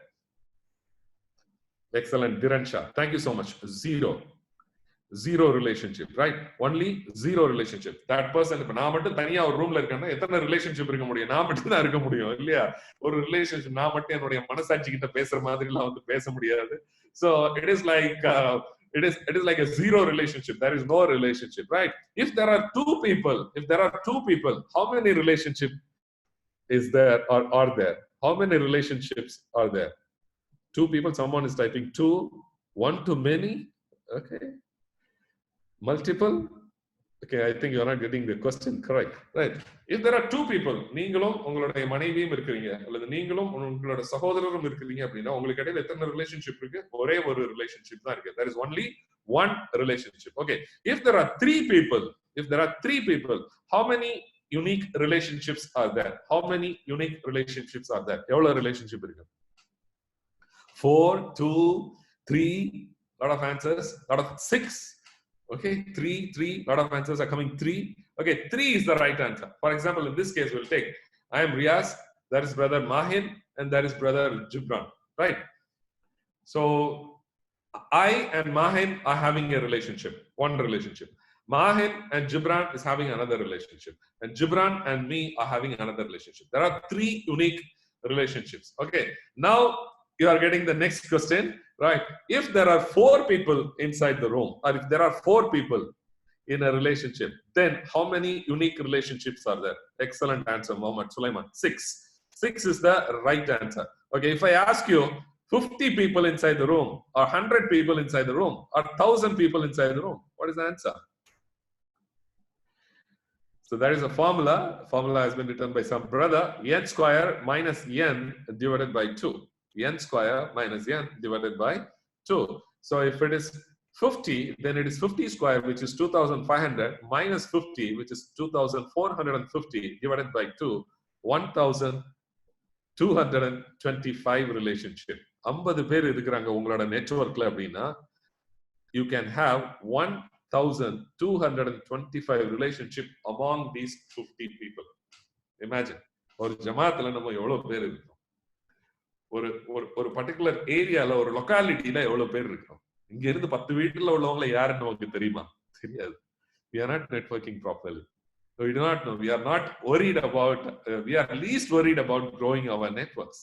Excellent, Dhiransha. Thank you so much. Zero relationship, right? Only zero relationship. That person, இப்ப நான் மட்டும் தனியா ஒரு ரூம்ல இருக்கேன்னா எத்தனை relationship இருக்க முடியும்? நான் மட்டும் தான் இருக்க முடியும் இல்லையா? ஒரு ரிலேஷன்ஷிப் நான் மட்டும் என்னுடைய மனசாட்சி கிட்ட பேசுற மாதிரி எல்லாம் வந்து பேச முடியாது. So it is like It is like a zero relationship. There is no relationship, right? If there are two people, how many relationships is there or are there? How many relationships are there? Two people, someone is typing two, one to many, okay. Multiple, okay, I think you're not getting the question correct, right? If there are two people, நீங்களும் உங்களுடைய மனைவியும் இருக்கிறீங்க அல்லது நீங்களும் உங்களோட சகோதரரும் இருக்கிறீங்க அப்படினா உங்களுக்கு இடையில எத்தனை ரிலேஷன்ஷிப் இருக்கு? ஒரே ஒரு ரிலேஷன்ஷிப் தான் இருக்கு. There is only one relationship. Okay, if there are three people, how many unique relationships are there? How many unique relationships are there? எவ்வளவு ரிலேஷன்ஷிப் இருக்கு? 4, 2, 3, lot of answers, lot of 6. Okay, 3, lot of answers are coming 3. Okay, 3 is the right answer. For example, in this case, we'll take, I am Riaz, that is brother Mahin, and that is brother Gibran, right? So, I and Mahin are having a relationship, one relationship. Mahin and Gibran is having another relationship. And Gibran and me are having another relationship. There are 3 unique relationships. Okay, now you are getting the next question, right? If there are 4 people inside the room, or if there are 4 people in a relationship, then how many unique relationships are there? Excellent answer, Mohammed Sulaiman. 6. 6 is the right answer. Okay, if I ask you 50 people inside the room, or 100 people inside the room, or 1,000 people inside the room, what is the answer? So that is a formula. Formula has been written by some brother. N square minus n divided by 2. N square minus n divided by 2. So if it is 50, then it is 50 square, which is 2,500, minus 50, which is 2,450, divided by 2, 1,225 relationship. 50 பேர் இருக்கிறாங்க உங்களோட நெட்வொர்க்ல அப்படின்னா you can have 1,225 relationship among these 50 people. Imagine, ஒரு ஜமாத்துல நம்ம எவ்வளவு பேர் இருக்கோம், ஒரு பர்టిక్యులர் ஏரியால, ஒரு லொகாலிட்டில எவ்வளவு பேர் இருக்கோம். இங்க இருந்து 10 வீட்டுல உள்ளவங்க யாருன்னு நமக்கு தெரியுமா? தெரியாது. We are not networking properly. So we do not know. We are not worried about, we are least worried about growing our networks.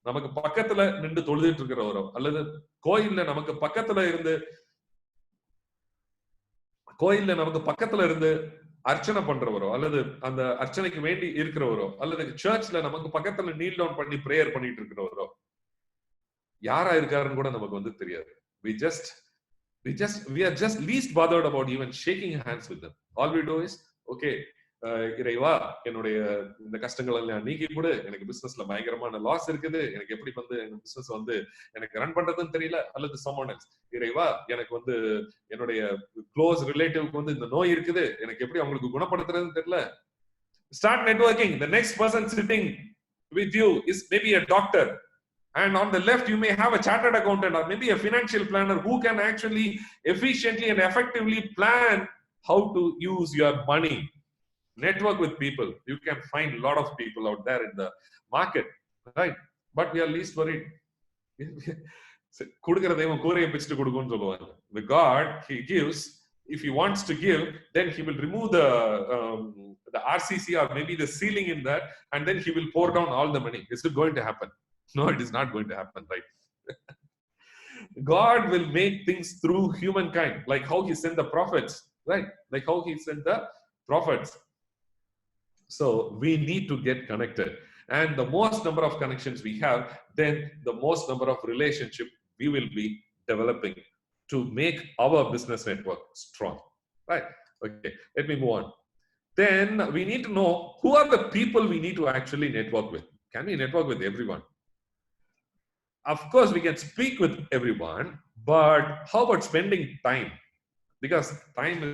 நமக்கு பக்கத்துல நின்று தொழுதிட்டு இருக்கிறவரோ அல்லது கோயில்ல நமக்கு பக்கத்துல இருந்து அர்ச்சனை பண்றவரோ அல்லது அந்த அர்ச்சனைக்கு வேண்டி இருக்கிறவரோ அல்லது சர்ச்ல நமக்கு பக்கத்துல நீல் டவுன் பண்ணி பிரேயர் பண்ணிட்டு இருக்கிறவரோ யாரா இருக்காருன்னு கூட நமக்கு தெரியாது. We are just least bothered about even shaking hands with them. All we do is, okay, இறைவா என்னுடைய இந்த கஷ்டங்கள் எல்லாம் நீக்கி கொடு, எனக்கு பிசினஸ்ல பயங்கரமான லாஸ் இருக்குது, எனக்கு எப்படி எங்க பிசினஸ் எனக்கு ரன் பண்றதுன்னு தெரியல, அல்லது someone else, இறைவா எனக்கு என்னுடைய க்ளோஸ் ரிலேட்டிவ்க்கு இந்த நோய் இருக்குது, எனக்கு எப்படி அவங்களுக்கு குணப்படுத்துறதுன்னு தெரியல. Start networking. The next person sitting with you is maybe a doctor, and on the left you may have a chartered accountant or maybe a financial planner who can actually efficiently and effectively plan how to use your money. Network with people. You can find a lot of people out there in the market, right? But we are least worried. The God, he gives. If he wants to give, then he will remove the RCC or maybe the ceiling in that, and then he will pour down all the money. Is it going to happen? No, it is not going to happen, right? God will make things through humankind, like how he sent the prophets, right? Like how he sent the prophets. So we need to get connected, and the most number of connections we have, then the most number of relationship we will be developing to make our business network strong, right? Okay, let me move on. Then we need to know who are the people we need to actually network with. Can we network with everyone? Of course we can speak with everyone, but how about spending time? Because time is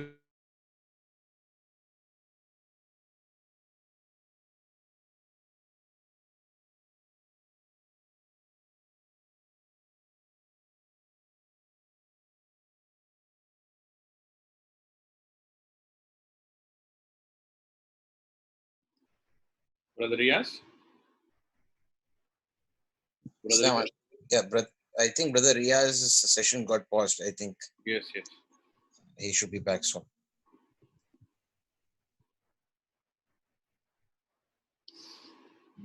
Brother Riaz? Yeah, I think Brother Riaz's session got paused. I think. Yes. He should be back soon.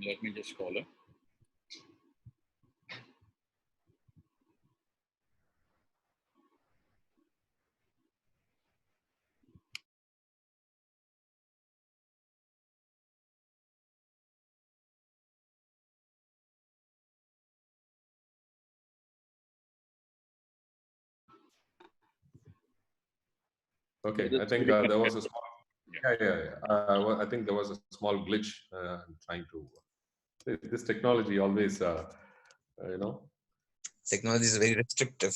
Let me just call him. Okay, I Just think giving there a was a heads up. small. Yeah. I think there was a small glitch. I'm trying to. This technology always, you know. Technology is very restrictive.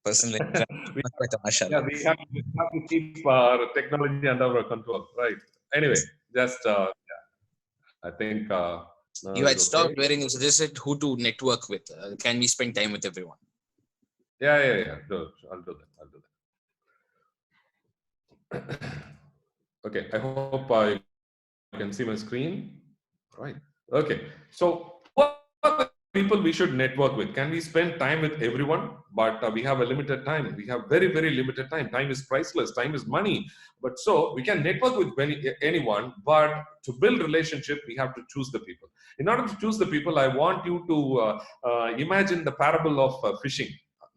Personally, we quite a Yeah, mashallah. we have to keep our technology under our control, right? Anyway, just I think now You is had okay. stopped wherein you suggested who to network with. Can we spend time with everyone? Yeah. I'll do that. Okay, I hope I can see my screen. Right. Okay. So, what are the people we should network with? Can we spend time with everyone? But we have a limited time. We have very, very limited time. Time is priceless. Time is money. But so we can network with anyone. But to build relationship, we have to choose the people. In order to choose the people, I want you to imagine the parable of fishing.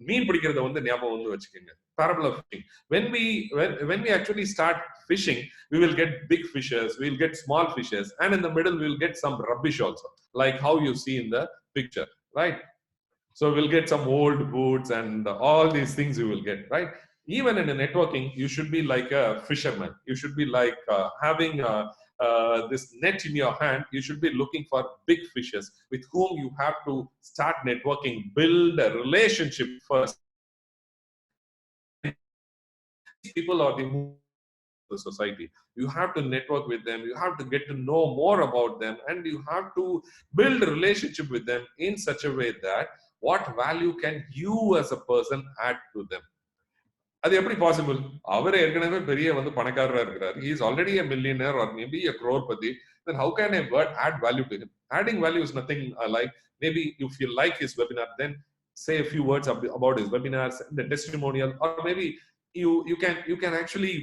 மீன் பிடிக்கிறத வந்து ஞாபகம் வந்து வச்சுக்கோங்க. Parable of fishing. When we actually start fishing, we will get big fishes, we'll get small fishes, and in the middle we'll get some rubbish also, like how you see in the picture, right? So we'll get some old boots and all these things you will get, right? Even in a networking, you should be like a fisherman. You should be like having this net in your hand. You should be looking for big fishes with whom you have to start networking, build a relationship first. These people are the society. You have to network with them, you have to get to know more about them, and you have to build a relationship with them in such a way that what value can you as a person add to them. அது எப்படி possible? அவர் ஏற்கனவே பெரிய வந்து பணக்காரரா இருக்கிறார். He is already a millionaire or maybe a crorepati. Then how can a word add value to him? Adding value is nothing like, maybe if you like his webinar, then say a few words about his webinars, the testimonial, or maybe you can actually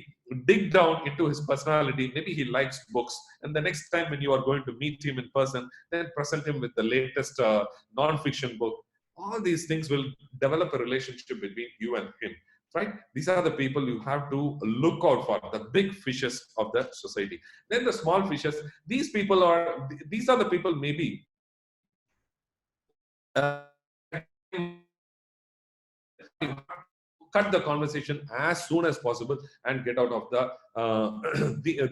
dig down into his personality. Maybe he likes books, and the next time when you are going to meet him in person, then present him with the latest non-fiction book. All these things will develop a relationship between you and him, right? These are the people you have to look out for, the big fishes of the society. Then the small fishes, these are the people maybe cut the conversation as soon as possible and get out of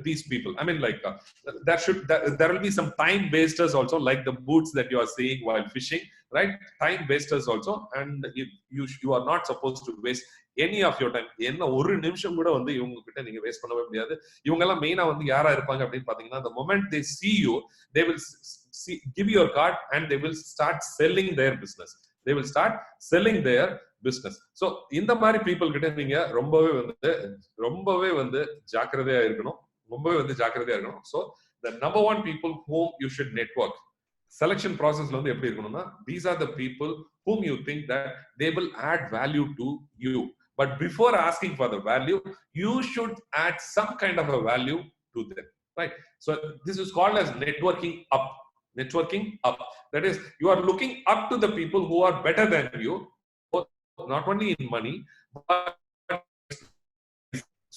these people. I mean, like there will be some time wasters also, like the boots that you are seeing while fishing, right? Time wasters also, and you are not supposed to waste any of your time. என்ன ஒரு நிமிஷம் கூட வந்து இவங்க கிட்ட நீங்க waste பண்ணவே முடியாது. இவங்க எல்லாம் மெயினா வந்து யாரா இருப்பாங்க அப்படின்னு பாத்தீங்கன்னா, the moment they see you, they will give you your card and they will start selling their business. They will start selling their business. So இந்த மாதிரி people கிட்ட நீங்க ரொம்பவே வந்து ஜாக்கிரதையா இருக்கணும். So the number one people whom you should network. Selection processல வந்து எப்படி இருக்கணும்னா, these are the people whom you think that they will add value to you. But before asking for the value, you should add some kind of a value to them, right? So this is called as networking up. Networking up. That is, you are looking up to the people who are better than you, not only in money, but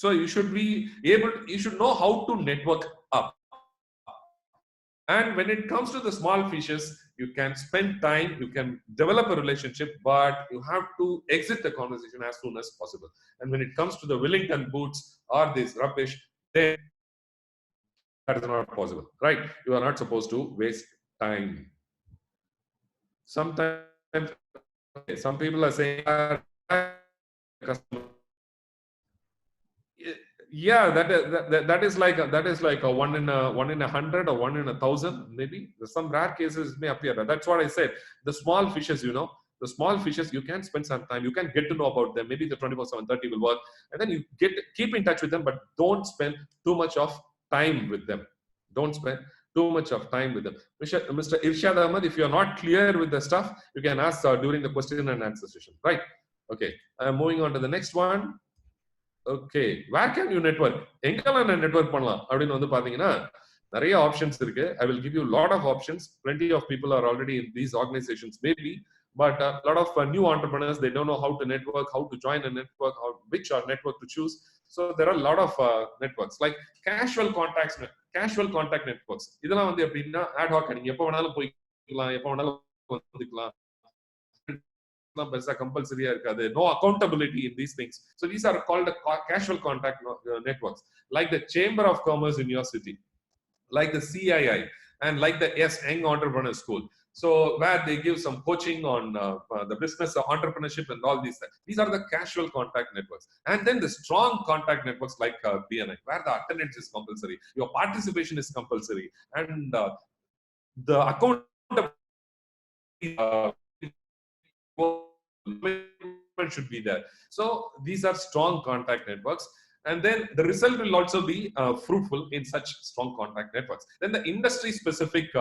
so you should know how to network up. And when it comes to the small fishes, you can spend time, you can develop a relationship, but you have to exit the conversation as soon as possible. And when it comes to the Wellington boots or this rubbish, then that is not possible, right? You are not supposed to waste time. Sometimes, some people are saying, yeah, that is like a one in a 100 or 1 in 1,000, maybe. There's some rare cases may appear. That's what I said. The small fishes, the small fishes, you can spend some time, you can get to know about them. Maybe the 24/7/30 will work, and then you keep in touch with them, but don't spend too much of time with them. Don't spend too much of time with them. Mr. Irshad Ahmad, if you're not clear with the stuff, you can ask during the question and answer session, right? Okay, I'm moving on to the next one. Okay, where can you network? எங்கெல்லாம் நான் network பண்ணலாம் அப்படின்னு வந்து பாத்தீங்கன்னா, நிறைய options இருக்கு. I will give you lot of options. plenty of people are already in these organizations maybe, but a lot of new entrepreneurs, they don't know how to network, how to join a network, which network to choose. So there are a lot of networks like casual contact networks. இதெல்லாம் வந்து எப்படின்னா ad hoc, நீங்க எப்ப வேணாலும் போய்க்கலாம், எப்ப வேணாலும் வந்துக்கலாம். compulsory, no accountability in these things. So these are called casual contact networks, like the Chamber of Commerce in your city, like the CII, and like the Young Entrepreneur School. So where they give some coaching on the business of entrepreneurship and all these things. These are the casual contact networks. And then the strong contact networks like BNI, where the attendance is compulsory, your participation is compulsory, and the accountability should be there. So these are strong contact networks. And then the result will also be fruitful in such strong contact networks. Then the industry-specific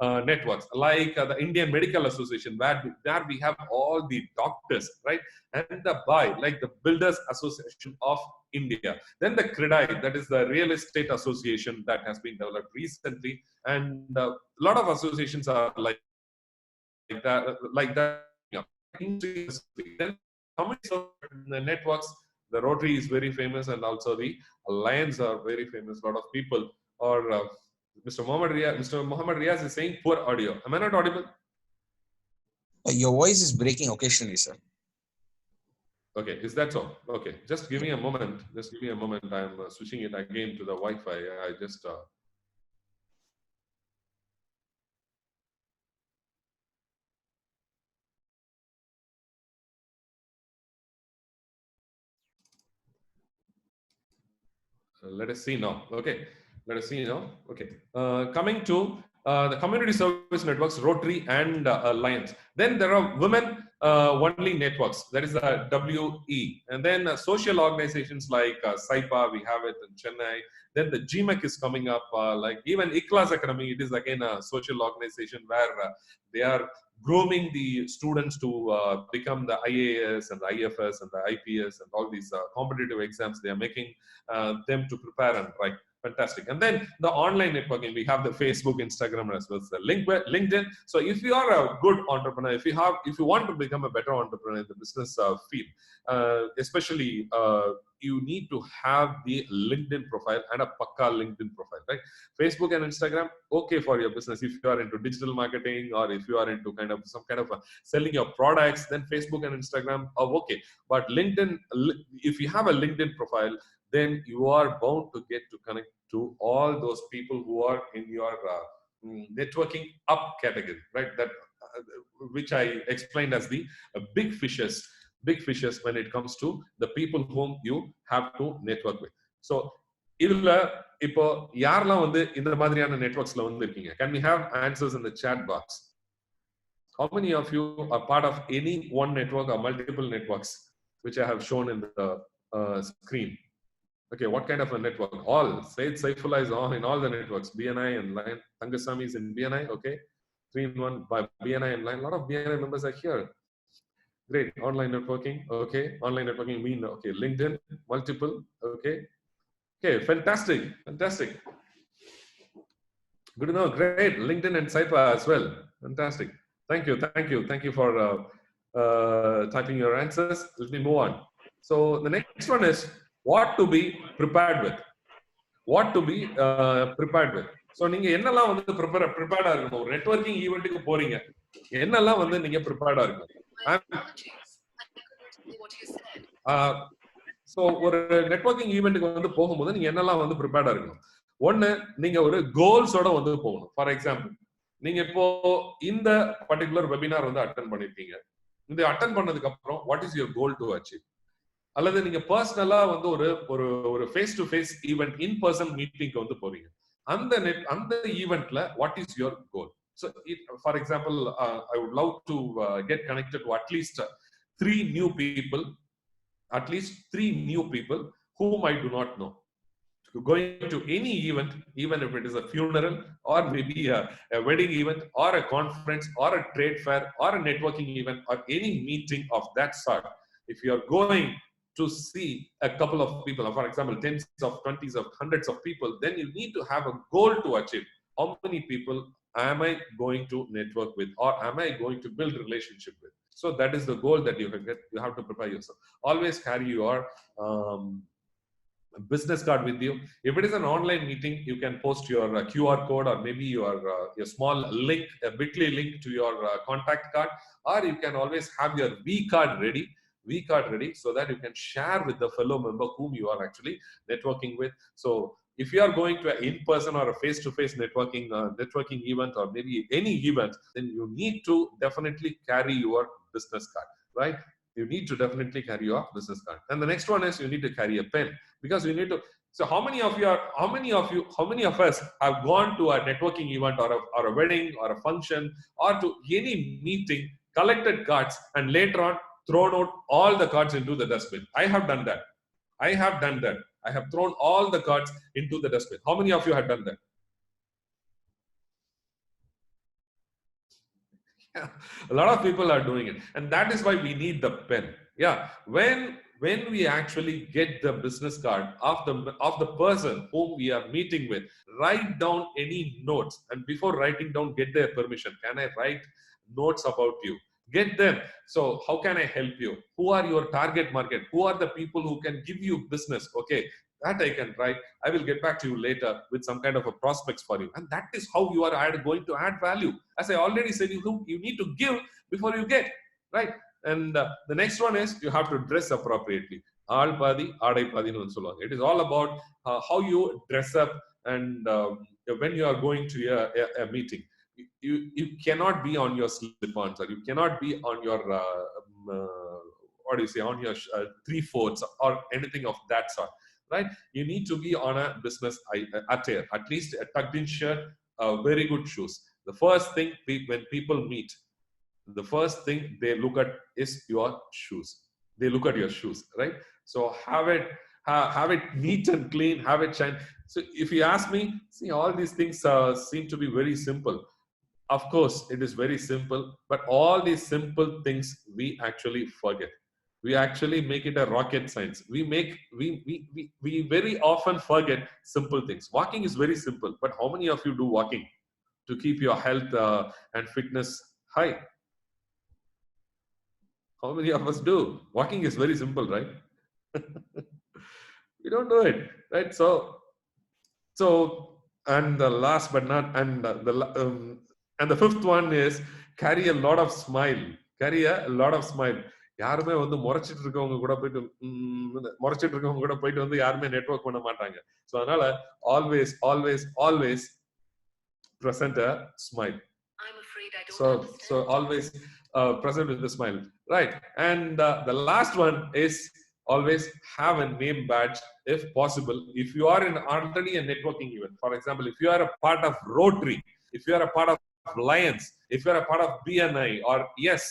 networks, like the Indian Medical Association, where we have all the doctors, right? And the BUY, like the Builders Association of India. Then the CREDAI, that is the Real Estate Association that has been developed recently. And a lot of associations are like that. Then the networks, the Rotary is very famous, and also the Alliance are very famous. A lot of people, or Mr. Mohamed Riaz is saying poor audio. Am I not audible? Your voice is breaking occasionally, sir. Okay, is that so? Okay, just give me a moment. Just give me a moment. I'm switching it again to the Wi-Fi. I just let us see now. Okay, let us see now. Okay, coming to the community service networks, Rotary and Alliance. Then there are women only networks, that is the WE. And then social organizations like SAIPA, we have it in Chennai. Then the GMEC is coming up, like even IKLAS Academy, it is again a social organization where they are grooming the students to become the IAS and the IFS and the IPS and all these competitive exams they are making them to prepare and write. Fantastic. And then the online networking, we have the Facebook, Instagram, as well as the LinkedIn. So if you are a good entrepreneur, if you want to become a better entrepreneur in the business field, especially you need to have the LinkedIn profile and a pakka LinkedIn profile, right? Facebook and Instagram, okay for your business. If you are into digital marketing, or if you are into some kind of selling your products, then Facebook and Instagram are okay. But LinkedIn, if you have a LinkedIn profile, then you are bound to get to connect to all those people who are in your networking up category, right? That which I explained as the big fishes when it comes to the people whom you have to network with. So இதுல இப்போ யாரெல்லாம் வந்து இந்த மாதிரியான நெட்வொர்க்ஸ்ல வந்து இருக்கீங்க? Can we have answers in the chat box? How many of you are part of any one network or multiple networks which I have shown in the screen? Okay, what kind of a network? All. Said Saifullah is on in all the networks. BNI and Line. Tangasamy is in BNI. Okay. 3-in-1 by BNI and Line. A lot of BNI members are here. Great. Online networking. Okay. Online networking mean, okay. LinkedIn, multiple. Okay. Okay. Fantastic. Fantastic. Good to know. Great. LinkedIn and Saipa as well. Fantastic. Thank you. Thank you. Thank you for typing your answers. Let me move on. So the next one is what to be prepared with. What to be prepared with. So நீங்க என்னெல்லாம் வந்து prepared இருக்கணும்? ஒரு networking ஈவென்ட்க்கு போறீங்க. என்னெல்லாம் வந்து நீங்க prepared இருக்கணும்? So ஒரு நெட்வொர்க்கிங் ஈவென்ட்க்கு வந்து போகும்போது நீங்க என்னெல்லாம் வந்து prepared இருக்கணும்? ஒன்னு, நீங்க ஒரு கோல்ஸோட வந்து போகணும். ஃபார் எக்ஸாம்பிள், நீங்க இப்போ இந்த பர்టిక్యులர் வெபினார் வந்து அட்டெண்ட் பண்ணிருக்கீங்க. இந்த அட்டெண்ட் பண்ணதுக்கு அப்புறம் what is your goal to achieve? அல்லது நீங்க பர்சனலா வந்து ஒரு face to face event, in person மீட்டிங்க்கு வந்து போறீங்க. அந்த ஈவென்ட்ல what is your goal? So for example, I would love to get connected to at least three new people whom I do not know. Going to any event, even if it is a funeral or maybe a wedding event or a conference or a trade fair or a networking event or any meeting of that sort, if you are going to see a couple of people, for example, tens of, 20s of, hundreds of people, then you need to have a goal to achieve. How many people am I going to network with, or am I going to build relationship with? So that is the goal that you have to prepare yourself. Always carry your business card with you. If it is an online meeting, you can post your QR code or maybe your small link, a bit.ly link to your contact card, or you can always have your V card ready, so that you can share with the fellow member whom you are actually networking with. So if you are going to an in-person or a face-to-face networking event or maybe any event, then you need to definitely carry your business card, right? You need to definitely carry your business card. And the next one is you need to carry a pen, because you need to. So how many of us have gone to a networking event or a wedding or a function or to any meeting, collected cards, and later on thrown out all the cards into the dustbin? I have done that. I have thrown all the cards into the dustbin. How many of you have done that? Yeah, a lot of people are doing it, and that is why we need the pen. Yeah, when we actually get the business card of the person whom we are meeting with, write down any notes, and before writing down, get their permission. Can I write notes about you? Get them. So how can I help you? Who are your target market? Who are the people who can give you business? Okay, that I can write. I will get back to you later with some kind of a prospects for you. And that is how you are going to add value. As I already said, you need to give before you get, right? And the next one is you have to dress appropriately. Aal padi, aadai padi nu solluvaanga. It is all about how you dress up, and when you are going to a meeting. You cannot be on your slip-ons, or you cannot be on your what do you say, on your 3/4 or anything of that sort, right? You need to be on a business attire, at least a tucked-in shirt, very good shoes. The first thing when people meet, the first thing they look at is your shoes. They look at your shoes, right? So have it neat and clean, have it shine. So if you ask me, see, all these things seem to be very simple. Of course, it is very simple, but all these simple things we actually forget. We actually make it a rocket science. We very often forget simple things. Walking is very simple, but how many of you do walking to keep your health and fitness high? How many of us do? Walking is very simple, right? We don't do it, right? So, and the last but not, and the fifth one is carry a lot of smile. Carry a lot of smile. யாருமே வந்து முறைச்சிட்டு இருக்கவங்க கூட போயிட்டு வந்து யாருமே network பண்ண மாட்டாங்க. So அதனால always present a smile. I'm afraid I don't understand. So always present with a smile, right? And the last one is always have a name badge if possible. If you are in already a networking event, for example, if you are a part of Rotary, if you are a part of Lions, if you are a part of BNI or Yes,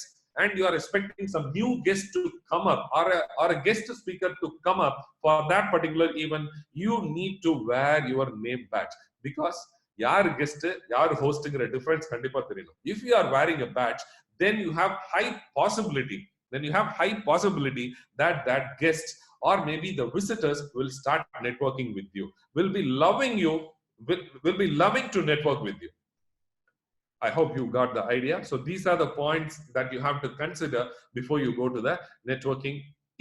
and you are expecting some new guest to come up or a guest speaker to come up for that particular event, you need to wear your name badge, because யார் guest யார் ஹோஸ்ட்ங்கிற difference கண்டிப்பா தெரியணும். If you are wearing a badge, then you have high possibility that guest or maybe the visitors will start networking with you, will be loving to network with you. I hope you got the idea. So these are the points that you have to consider before you go to the networking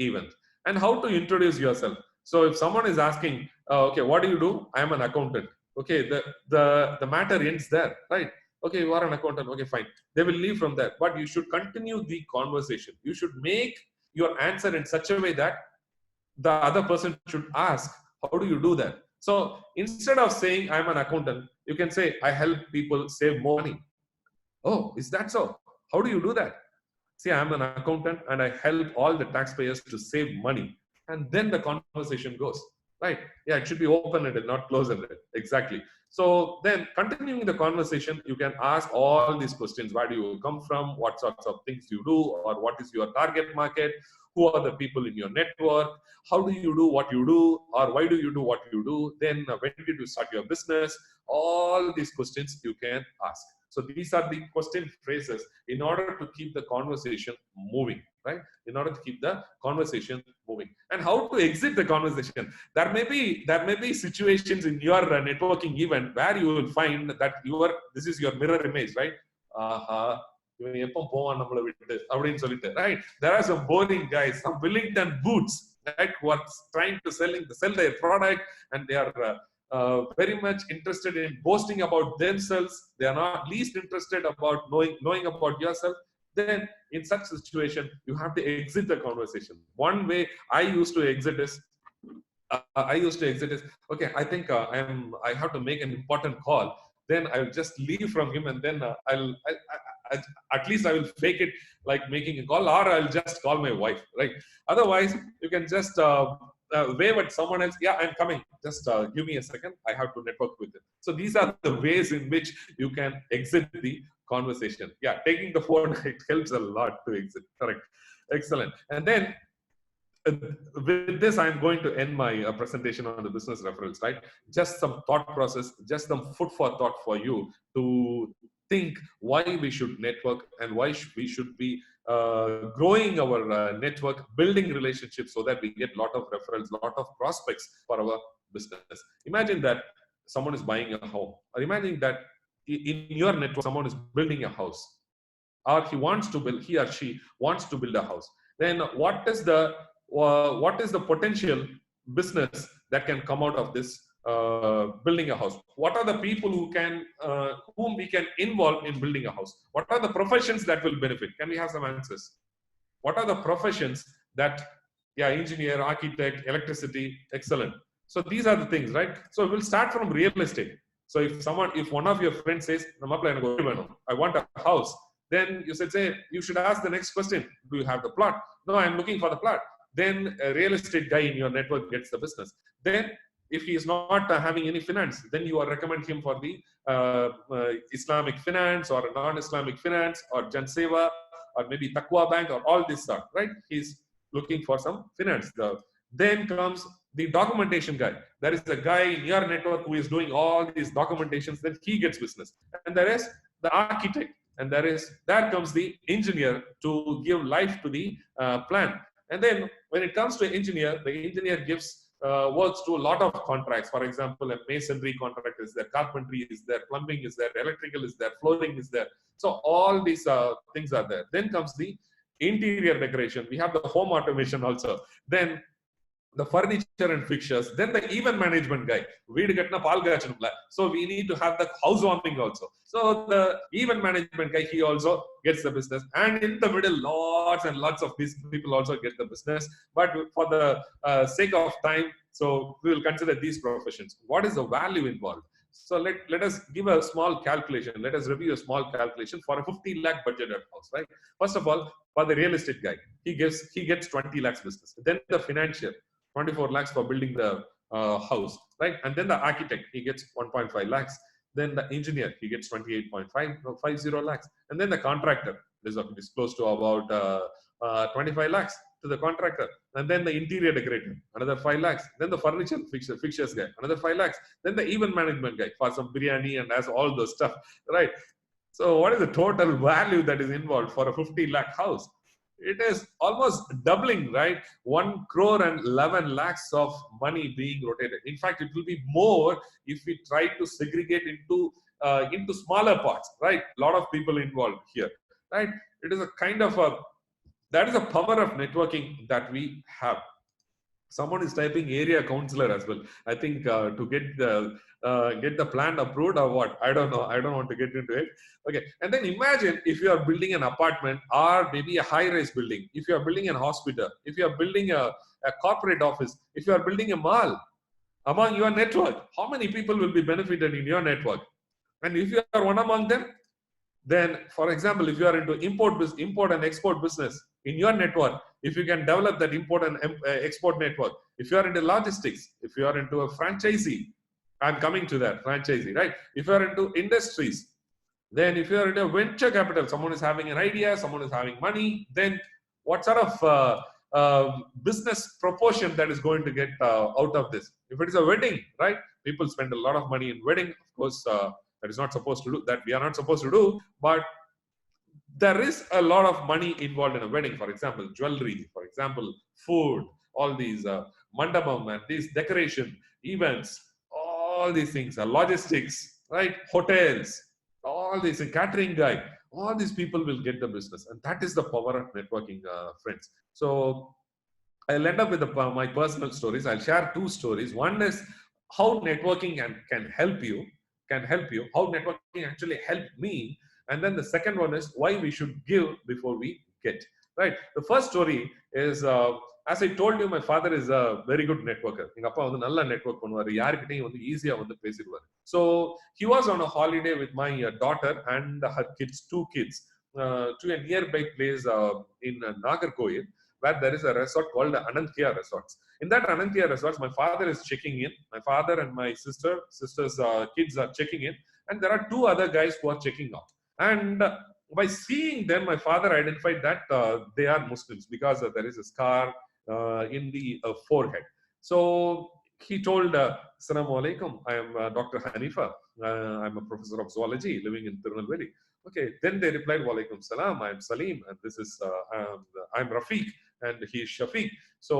event. And how to introduce yourself. So if someone is asking, okay, what do you do? I am an accountant. Okay, the matter ends there, right? Okay, you are an accountant. Okay, fine. They will leave from there. But you should continue the conversation. You should make your answer in such a way that the other person should ask, how do you do that? So instead of saying I'm an accountant, you can say I help people save more money. Oh, is that so? How do you do that? See, I'm an accountant and I help all the taxpayers to save money. And then the conversation goes, right? Yeah, it should be open-ended, not closed-ended. Exactly. So then continuing the conversation, you can ask all these questions. Where do you come from? What sorts of things you do? Or what is your target market? Who are the people in your network? How do you do what you do? Or why do you do what you do? Then when did you start your business? All these questions you can ask. So these are the question phrases in order to keep the conversation moving, right? In order to keep the conversation moving. And how to exit the conversation. There may be situations in your networking event where you will find that this is your mirror image, right? Right? There are some boring guys, some Wellington boots, right? Who are trying to sell their product, and they are very much interested in boasting about themselves. They are not least interested about knowing about yourself. Then in such situation, you have to exit the conversation. One way I used to exit is, okay, I think I have to make an important call. Then I'll just leave from him, and then I, at least I will fake it like making a call, or I'll just call my wife, right? Otherwise, you can just wave at someone else. Yeah, I'm coming. Just give me a second. I have to network with him. So these are the ways in which you can exit the conversation. Yeah, taking the phone, it helps a lot to exit. Correct. Excellent. And then with this, I'm going to end my presentation on the business referrals, right? Just some thought process, just some food for thought for you to think why we should network and why we should be growing our network, building relationships so that we get a lot of referrals, lot of prospects for our business. Imagine that someone is buying a home, or imagine that in your network, someone is building a house, or he or she wants to build a house. Then what is the potential business that can come out of this building a house? What are the people whom we can involve in building a house? What are the professions that will benefit? Can we have some answers? What are the professions that, yeah, engineer, architect, electricity? Excellent. So these are the things, right? So we'll start from real estate. So if one of your friends says, I want a house, then you should say, you should ask the next question. Do you have the plot? No, I'm looking for the plot. Then a real estate guy in your network gets the business. Then if he is not having any finance, then you are recommend him for the Islamic finance or non-Islamic finance or Jan Seva or maybe Taqwa Bank or all this stuff, right? He's looking for some finance. Then comes the documentation guy. There is a guy in your network who is doing all these documentations, then he gets business. And there is the architect, and there comes the engineer to give life to the plan. And then when it comes to engineer, the engineer gives works to a lot of contracts. For example, a masonry contract is there, carpentry is there, plumbing is there, electrical is there, flooring is there. So all these things are there. Then comes the interior decoration. We have the home automation also. Then the furniture and fixtures, then the event management guy. So we need to have the housewarming also. So the event management guy, he also gets the business. And in the middle, lots and lots of these people also get the business. But for the sake of time, so we will consider these professions. What is the value involved? So let us give a small calculation. Let us review a small calculation for a 50 lakh budgeted house, right? First of all, for the real estate guy, he gets 20 lakhs business. Then the financial, 24 lakhs for building the house, right? And then the architect, he gets 1.5 lakhs. Then the engineer, he gets 28.50 lakhs. And then the contractor is close to about 25 lakhs to the contractor. And then the interior decorator, another 5 lakhs. Then the furniture fixtures guy, another 5 lakhs. Then the event management guy for some biryani and as all those stuff, right? So what is the total value that is involved for a 50 lakh house? It is almost doubling, right? 1 crore and 11 lakhs of money being rotated. In fact, it will be more if we try to segregate into smaller parts, right? A lot of people involved here, right? It is a kind of that is the power of networking that we have. Someone is typing area counselor as well. I think to get the plan approved or what? I don't know. I don't want to get into it. Okay. And then imagine if you are building an apartment or maybe a high-rise building, if you are building an hospital, if you are building a corporate office, if you are building a mall among your network, how many people will be benefited in your network? And if you are one among them, then, for example, if you are into import and export business in your network, if you can develop that import and export network, if you are into logistics, if you are into a franchisee, I'm coming to that, franchisee, right? If you are into industries, then if you are into venture capital, someone is having an idea, someone is having money, then what sort of business proportion that is going to get out of this? If it is a wedding, right? People spend a lot of money in wedding, of course. That is not supposed to do, that we are not supposed to do, but there is a lot of money involved in a wedding. For example, jewelry, for example, food, all these mandapam and these decoration, events, all these things, logistics, right? Hotels, all these, catering guy, all these people will get the business. And that is the power of networking, friends. So I'll end up with my personal stories. I'll share two stories. One is how networking can help you, how networking actually helped me. And then the second one is why we should give before we get. Right. The first story is, as I told you, my father is a very good networker. எங்க அப்பா வந்து நல்ல network பண்ணுவாரு. யார்கிட்டயும் வந்து ஈஸியா வந்து பேசிடுவாரு. So he was on a holiday with my daughter and her kids, two kids, to a nearby place in Nagarkoil, where there is a resort called Ananthia Resorts. In that Ananthia Resorts, my father is checking in. My father and my sister's kids are checking in, and there are two other guys who are checking out. And by seeing them, my father identified that they are Muslims because there is a scar in the forehead. So he told, Assalamu alaikum, I am Dr. Hanifa. I'm a professor of zoology living in Tirunelveli. Okay, then they replied, Walaikum salam, I'm Salim, and this is, I'm Rafiq, and he is Shafiq. So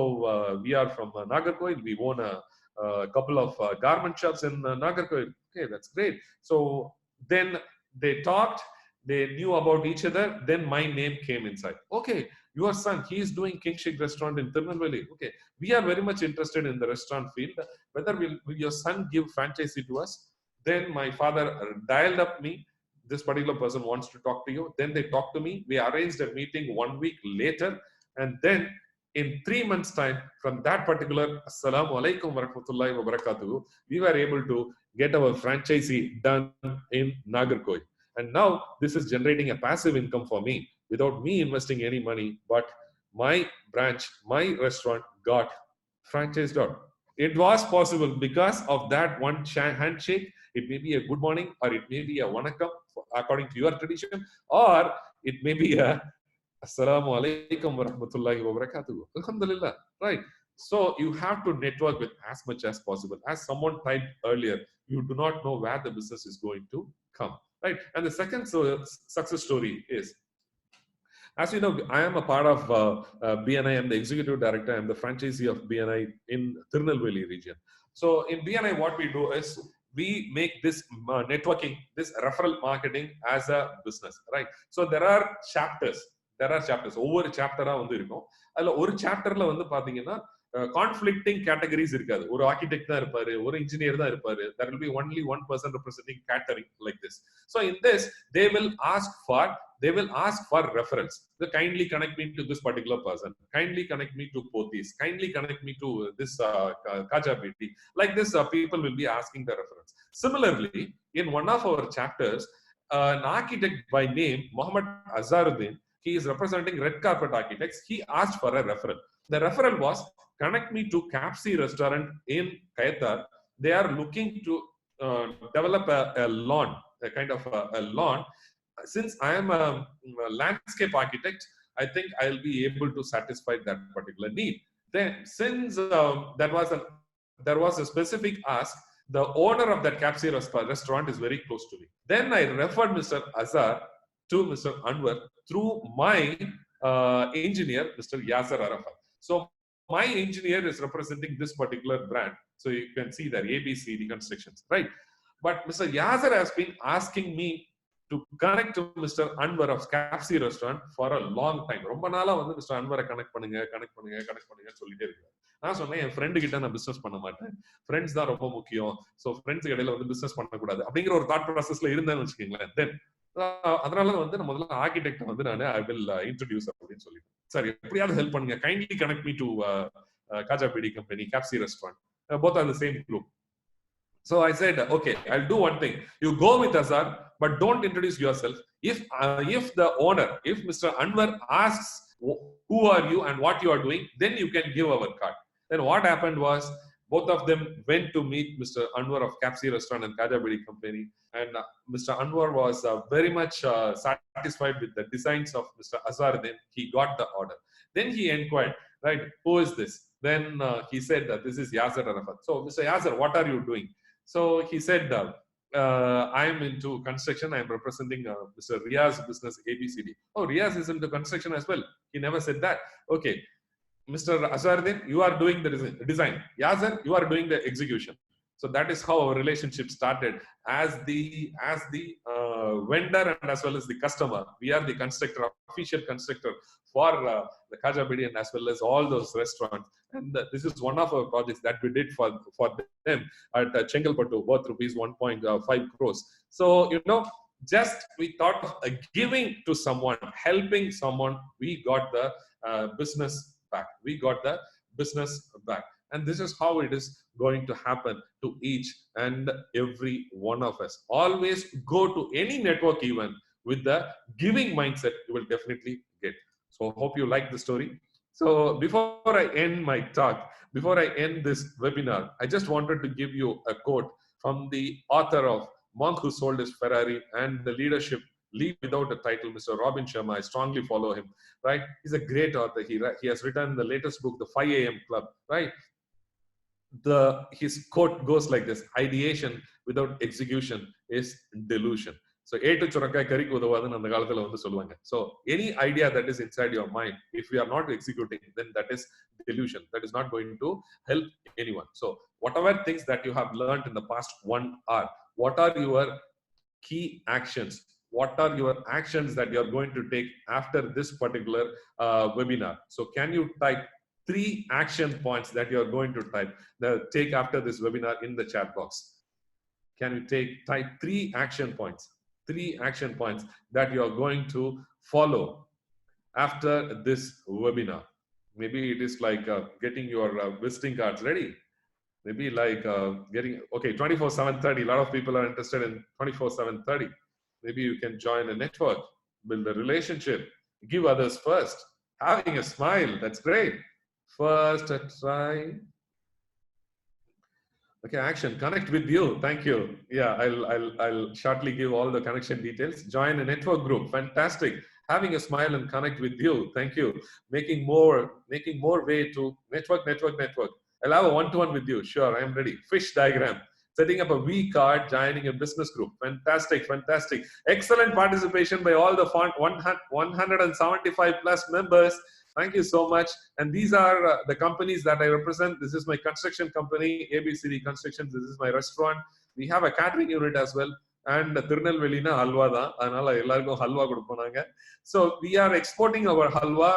we are from Nagarkoil. We own a couple of garment shops in Nagarkoil. Okay, that's great. So then they talked, they knew about each other. Then my name came inside. Okay, your son, he is doing Kingshik restaurant in Tirunelveli. Okay, we are very much interested in the restaurant field. Whether will your son give franchisee to us? Then my father dialed up me. This particular person wants to talk to you. Then they talked to me. We arranged a meeting 1 week later. And then in 3 months' time, from that particular Assalamu alaikum wa rahmatullahi wa barakatuhu, we were able to get our franchisee done in Nagarkoil. And now this is generating a passive income for me without me investing any money, but my branch, my restaurant got franchised out. It was possible because of that one handshake. It may be a good morning, or it may be a wanakam according to your tradition, or it may be a Assalamu alaikum wa rahmatullahi wa barakatuh. Alhamdulillah. Right. So you have to network with as much as possible. As someone typed earlier, you do not know where the business is going to come. Right. And the second success story is, as you know, I am a part of BNI. I am the executive director. I am the franchisee of BNI in Tirunelveli region. So in BNI, what we do is we make this networking, this referral marketing as a business, right? So there are chapters. ஒவ்வொரு சாப்டரா வந்து இருக்கும். அதுல ஒரு சாப்டர்ல வந்து பாத்தீங்கன்னா conflicting categories இருக்காது. ஒரு ஆர்கிடெக்ட் தான் இருப்பாரு, ஒரு இன்ஜினியர் தான் இருப்பாரு. There will be only one person representing catering like this. So in this, they will ask for referrals. They kindly connect me to this particular person. Kindly connect me to Pothis. Kindly connect me to this Kajapeti. Like this, people will be asking the reference. Similarly, in one of our chapters, an architect by name Mohamed Riaz, he is representing Red Carpet Architects. He asked for a referral. The referral was, connect me to Capsi restaurant in Kayatar. They are looking to develop a lawn, a kind of a lawn. Since I am a landscape architect, I think I'll be able to satisfy that particular need. Then, since there was a specific ask, the owner of that Capsi restaurant is very close to me. Then I referred Mr. Azhar to Mr. Anwar through my engineer, Mr. Yasser Arafat. So my engineer is representing this particular brand. So you can see that ABCD Constructions, right? But Mr. Yasser has been asking me to connect to Mr. Anwar of Capsi restaurant for a long time. ரொம்ப நாளா வந்து Mr. Anwar connect பண்ணுங்க சொல்லிட்டே இருக்காரு. நான் சொன்னேன், என் friend கிட்ட நான் பிசினஸ் பண்ண மாட்டேன், ஃப்ரெண்ட்ஸ் தான் ரொம்ப முக்கியம், ஸோ ஃப்ரெண்ட்ஸ் இடையில வந்து பிசினஸ் பண்ணக்கூடாது அப்படிங்கிற ஒரு தாட் ப்ராசஸ்ல இருந்தேன்னு வச்சுக்கீங்களேன். தென் அதனால வந்து நான் முதல்ல ஆர்கிடெக்ட் வந்து நான் ஐ வில் இன்ட்ரோடியூஸ் அப்படின்னு சொல்லிட்டேன். சார் எப்படியாவது ஹெல்ப் பண்ணுங்க, kindly connect me to Kajapedi company, Capsi restaurant. Both are the same group. So I said, okay, I'll do one thing. You go with Azhar, but don't introduce yourself. If the owner, if Mr. Anwar asks who are you and what you are doing, then you can give our card. Then what happened was, both of them went to meet Mr. Anwar of Capsi restaurant and Kajapedi company. And Mr. Anwar was very much satisfied with the designs of Mr. Azhar. Then he got the order. Then he inquired, right, who is this? Then he said that this is Yasser Arafat. So Mr. Yasser, what are you doing? So he said, I am into construction. I am representing Mr. Riaz business ABCD. Oh, Riaz is into construction as well. He never said that. Okay. Mr. Azharuddin, you are doing the design. Yasser, you are doing the execution. So that is how our relationship started as the vendor and as well as the customer. We are the constructor, official constructor for the Khaja Biryani as well as all those restaurants. And this is one of our projects that we did for them at Chengalpattu, worth rupees 1.5 crores. So, just we thought of giving to someone, helping someone, we got the business back. We got the business back. And this is how it is going to happen to each and every one of us. Always go to any network event with the giving mindset, you will definitely get. So hope you like the story. So before I end my talk, before I end this webinar, I just wanted to give you a quote from the author of Monk Who Sold His Ferrari and the Leadership Lead Without a Title, Mr. Robin Sharma. I strongly follow him, right? He's a great author. He has written the latest book, The 5 a.m. Club, right? His quote goes like this: ideation without execution is delusion. So so any idea that is inside your mind, if we are not executing, then that is delusion. That is not going to help anyone. So whatever things that you have learned in the past 1 hour, what are your key actions? What are your actions that you're going to take after this particular webinar? So can you type 3 action points that you're going to take after this webinar in the chat box? Can you type 3 action points? 3 action points that you're going to follow after this webinar. Maybe it is like getting your visiting cards ready. Maybe like getting, okay, 24/7/30. A lot of people are interested in 24/7/30. Maybe you can join a network, build a relationship, give others first, having a smile. That's great. First try. Okay, action. Connect with you. Thank you. Yeah, I'll shortly give all the connection details. Join a network group. Fantastic. Having a smile and connect with you. Thank you. Making more way to network. I'll have a one-to-one with you. Sure, I am ready. Fish diagram. Setting up a V card, joining a business group. Fantastic. Excellent participation by all the 175 plus members. Thank you so much. And these are the companies that I represent. This is my construction company, ABCD Constructions. This is my restaurant. We have a catering unit as well. And Tirunelveli na halwa da. Anala ellarkum halwa kuduponanga. So we are exporting our halwa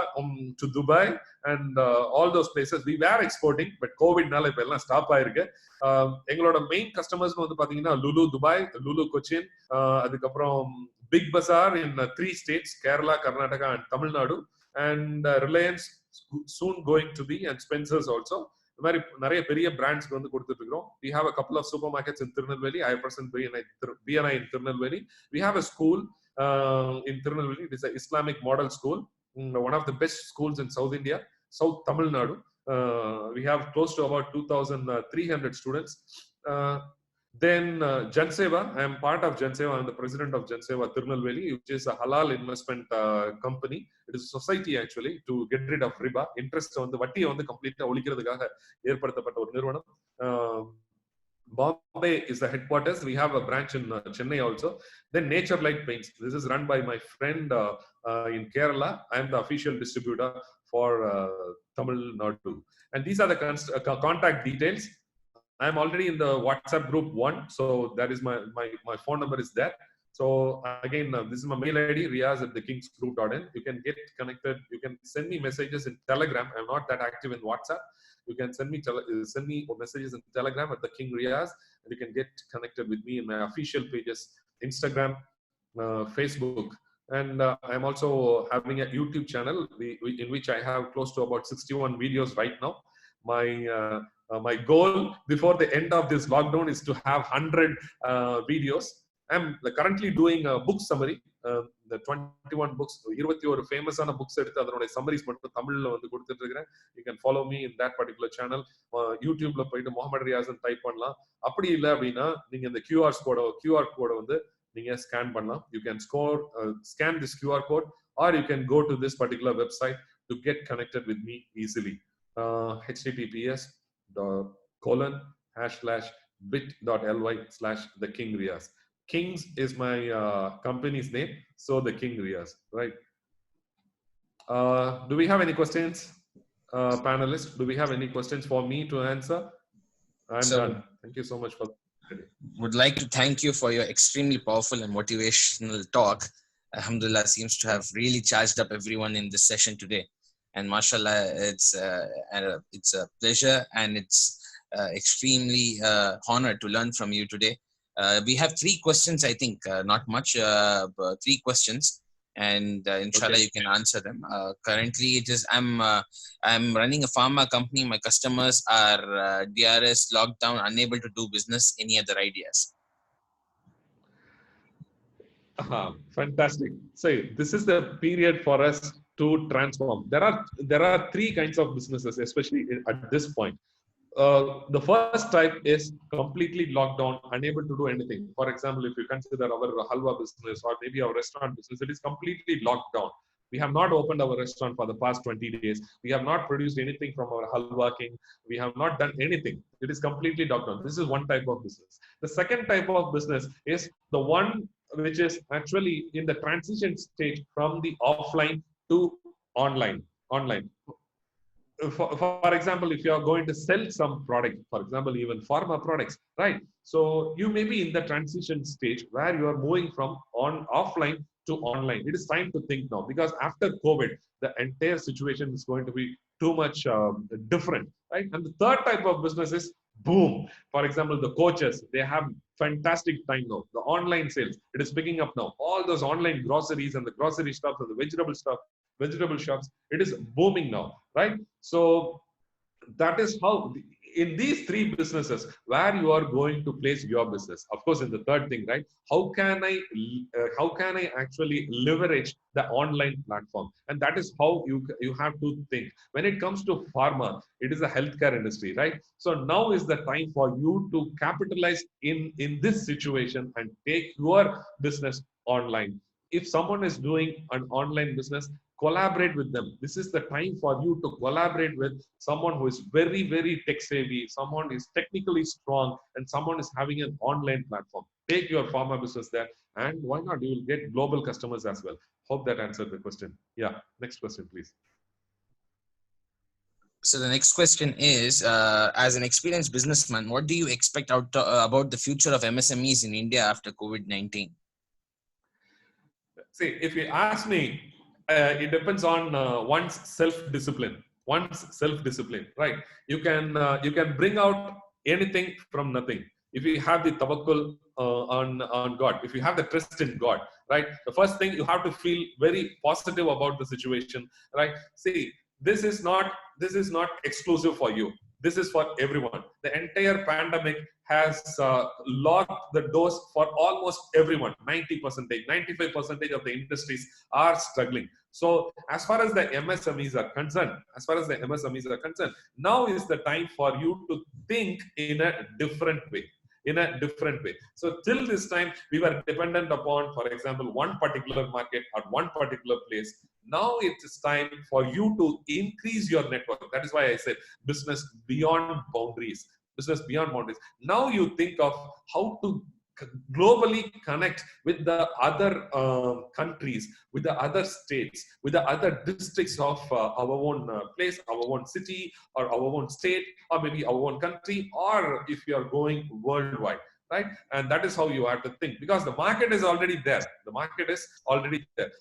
to Dubai and all those places. We were exporting, but COVID nala ipo ella stop aayirukku. எங்களோட main customers வந்து பாத்தீங்கன்னா Lulu Dubai, Lulu Cochin, அதுக்கப்புறம் big Bazar in 3 states, Kerala, Karnataka and Tamil Nadu. And Reliance soon going to be, and Spencer's also. We have a couple of supermarkets in Tirunelveli. I represent BNI in Tirunelveli. We have a school in Tirunelveli. It is an Islamic model school, one of the best schools in South India, South Tamil Nadu. We have close to about 2,300 students. Then Janseva, I am part of Janseva. I am the president of Janseva Tirunelveli, which is a halal investment company. It is a society actually to get rid of riba. Interest on the vatti on the complete olikkiradhukaga ஏற்படுத்தப்பட்ட ஒரு நிறுவனம். Bombay is the headquarters. We have a branch in Chennai also. Then Nature Light Paints. This is run by my friend in Kerala. I am the official distributor for Tamil Nadu. And these are the contact details. I am already in the WhatsApp group 1, so that is my phone number is there. So again, this is my mail ID, riaz@thekingsgroup.in. You can get connected. You can send me messages in Telegram. I'm not that active in WhatsApp. You can send me messages in Telegram at the King Riaz, and you can get connected with me in my official pages, Instagram, Facebook, and I'm also having a YouTube channel in which I have close to about 61 videos right now. My goal before the end of this lockdown is to have 100 videos. I'm currently doing a book summary, the 21 books, 21 famous books எடுத்து அதனோட summaries மட்டும் தமிழ்ல வந்து கொடுத்துட்டு இருக்கேன். You can follow me in that particular channel. YouTubeல போயிட்டு Mohamed Riaz ன்னு டைப் பண்ணலாம். அப்படி இல்ல அப்படினா நீங்க இந்த QR கோட வந்து நீங்க ஸ்கேன் பண்ணலாம். You can scan this QR code, or you can go to this particular website to get connected with me easily. https://bit.ly/thekingriaz. Kings is my company's name, so the King Riaz, right? Do we have any questions, panelists? Do we have any questions for me to answer? I'm done. Thank you so much for today. Would like to thank you for your extremely powerful and motivational talk. Alhamdulillah seems to have really charged up everyone in this session today. And mashallah, it's a pleasure and it's extremely honor to learn from you today. We have 3 questions, I think, not much, but 3 questions. And inshallah, you can answer them. Currently, it is I'm running a pharma company. My customers are DRS, locked down, unable to do business. Any other ideas? Fantastic. So this is the period for us to transform. There are 3 kinds of businesses, especially at this point. The first type is completely locked down, unable to do anything. For example, if you consider our halwa business or maybe our restaurant business, it is completely locked down. We have not opened our restaurant for the past 20 days. We have not produced anything from our halwa king. We have not done anything. It is completely locked down. This is one type of business. The second type of business is the one which is actually in the transition stage from the offline to online. For example, if you are going to sell some product, for example, even pharma products, right? So you may be in the transition stage where you are moving from offline to online. It is time to think now, because after COVID, the entire situation is going to be too much different, right? And the third type of business is boom. For example, the coaches, they have fantastic time now. The online sales, it is picking up now. All those online groceries and the grocery shops and the vegetable shops, it is booming now, right? So that is how in these 3 businesses where you are going to place your business. Of course, in the third thing, right? How can I actually leverage the online platform? And that is how you have to think. When it comes to pharma, it is a healthcare industry, right? So now is the time for you to capitalize in this situation and take your business online. If someone is doing an online business, collaborate with them. This is the time for you to collaborate with someone who is very, very tech savvy, someone is technically strong, and someone is having an online platform. Take your pharma business there, and why not? You will get global customers as well. Hope that answered the question. Yeah, next question, please. So the next question is, as an experienced businessman, what do you expect about the future of MSMEs in India after COVID-19? See, if you ask me, it depends on one's self-discipline. Right? You can bring out anything from nothing. If you have the tawakkul on God, if you have the trust in God, right? The first thing, you have to feel very positive about the situation, right? See, this is not exclusive for you. This is for everyone. The entire pandemic has locked the doors for almost everyone. 90%, 95% of the industries are struggling. So as far as the MSMEs are concerned, now is the time for you to think in a different way. So till this time, we were dependent upon, for example, one particular market or one particular place. Now it is time for you to increase your network. That is why I said business beyond boundaries. Now you think of how to globally connect with the other countries, with the other states, with the other districts of our own place, our own city, or our own state, or maybe our own country, or if you are going worldwide, right? And that is how you have to think, because the market is already there.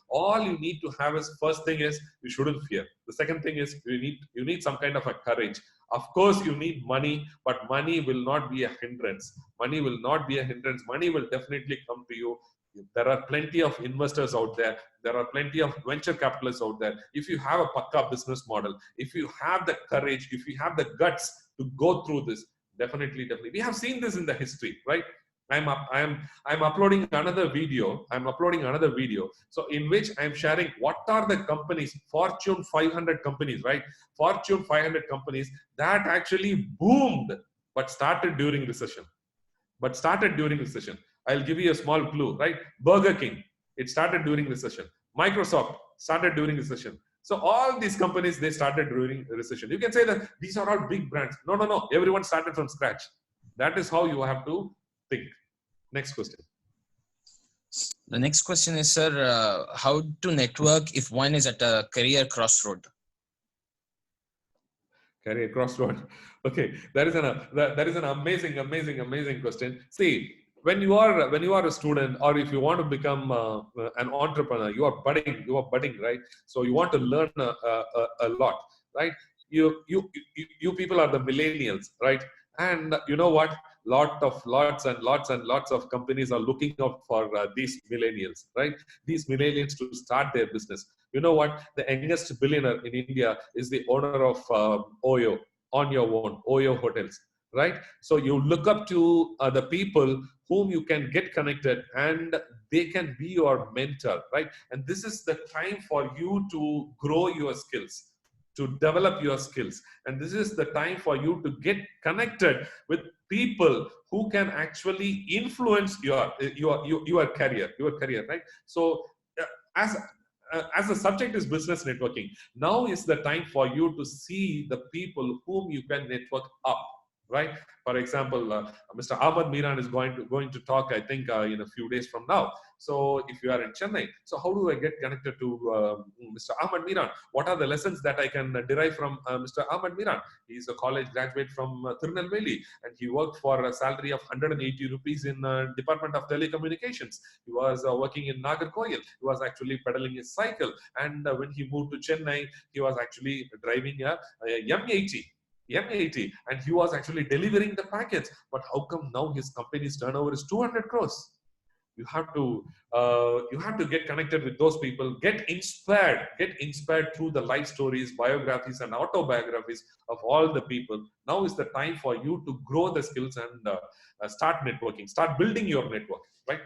All you need to have is, first thing is, you shouldn't fear. The second thing is, you need some kind of a courage. Of course, you need money, but money will not be a hindrance. Money will definitely come to you. There are plenty of investors out there. There are plenty of venture capitalists out there. If you have a pakka business model, if you have the courage, if you have the guts to go through this, definitely. We have seen this in the history, right? I'm uploading another video. So in which I'm sharing what are the companies, Fortune 500 companies, right? Fortune 500 companies that actually boomed, but started during recession. I'll give you a small clue, right? Burger King, it started during recession. Microsoft started during recession. So all these companies, they started during recession. You can say that these are all big brands. No. Everyone started from scratch. That is how you have to think. Next question. The next question is, sir, how to network if one is at a career crossroad? Career crossroad. Okay, that is an amazing question. See, when you are a student, or if you want to become an entrepreneur, you are budding, right? So you want to learn a lot, right? You people are the millennials, right? And you know what? Lots of companies are looking out for these millennials, right? These millennials to start their business. You know what? The youngest billionaire in India is the owner of Oyo, on your own, Oyo Hotels, right? So you look up to the people whom you can get connected, and they can be your mentor, right? And this is the time for you to grow your skills, to develop your skills. And this is the time for you to get connected with people who can actually influence your career, right? So as as the subject is business networking, now is the time for you to see the people whom you can network up, right? For example, Mr. Ahmad Miran is going to talk, I think, in a few days from now. So if you are in Chennai, so how do I get connected to Mr. Ahmad Miran? What are the lessons that I can derive from Mr. Ahmad Miran? He's a college graduate from Tirunelveli, and he worked for a salary of 180 rupees in Department of Telecommunications. He was working in Nagarkoil. He was actually pedaling his cycle, and when he moved to Chennai, he was actually driving a M80, and he was actually delivering the packets. But how come now his company's turnover is 200 crores? You have to get connected with those people, get inspired through the life stories, biographies, and autobiographies of all the people. Now is the time for you to grow the skills and start networking, start building your network, right?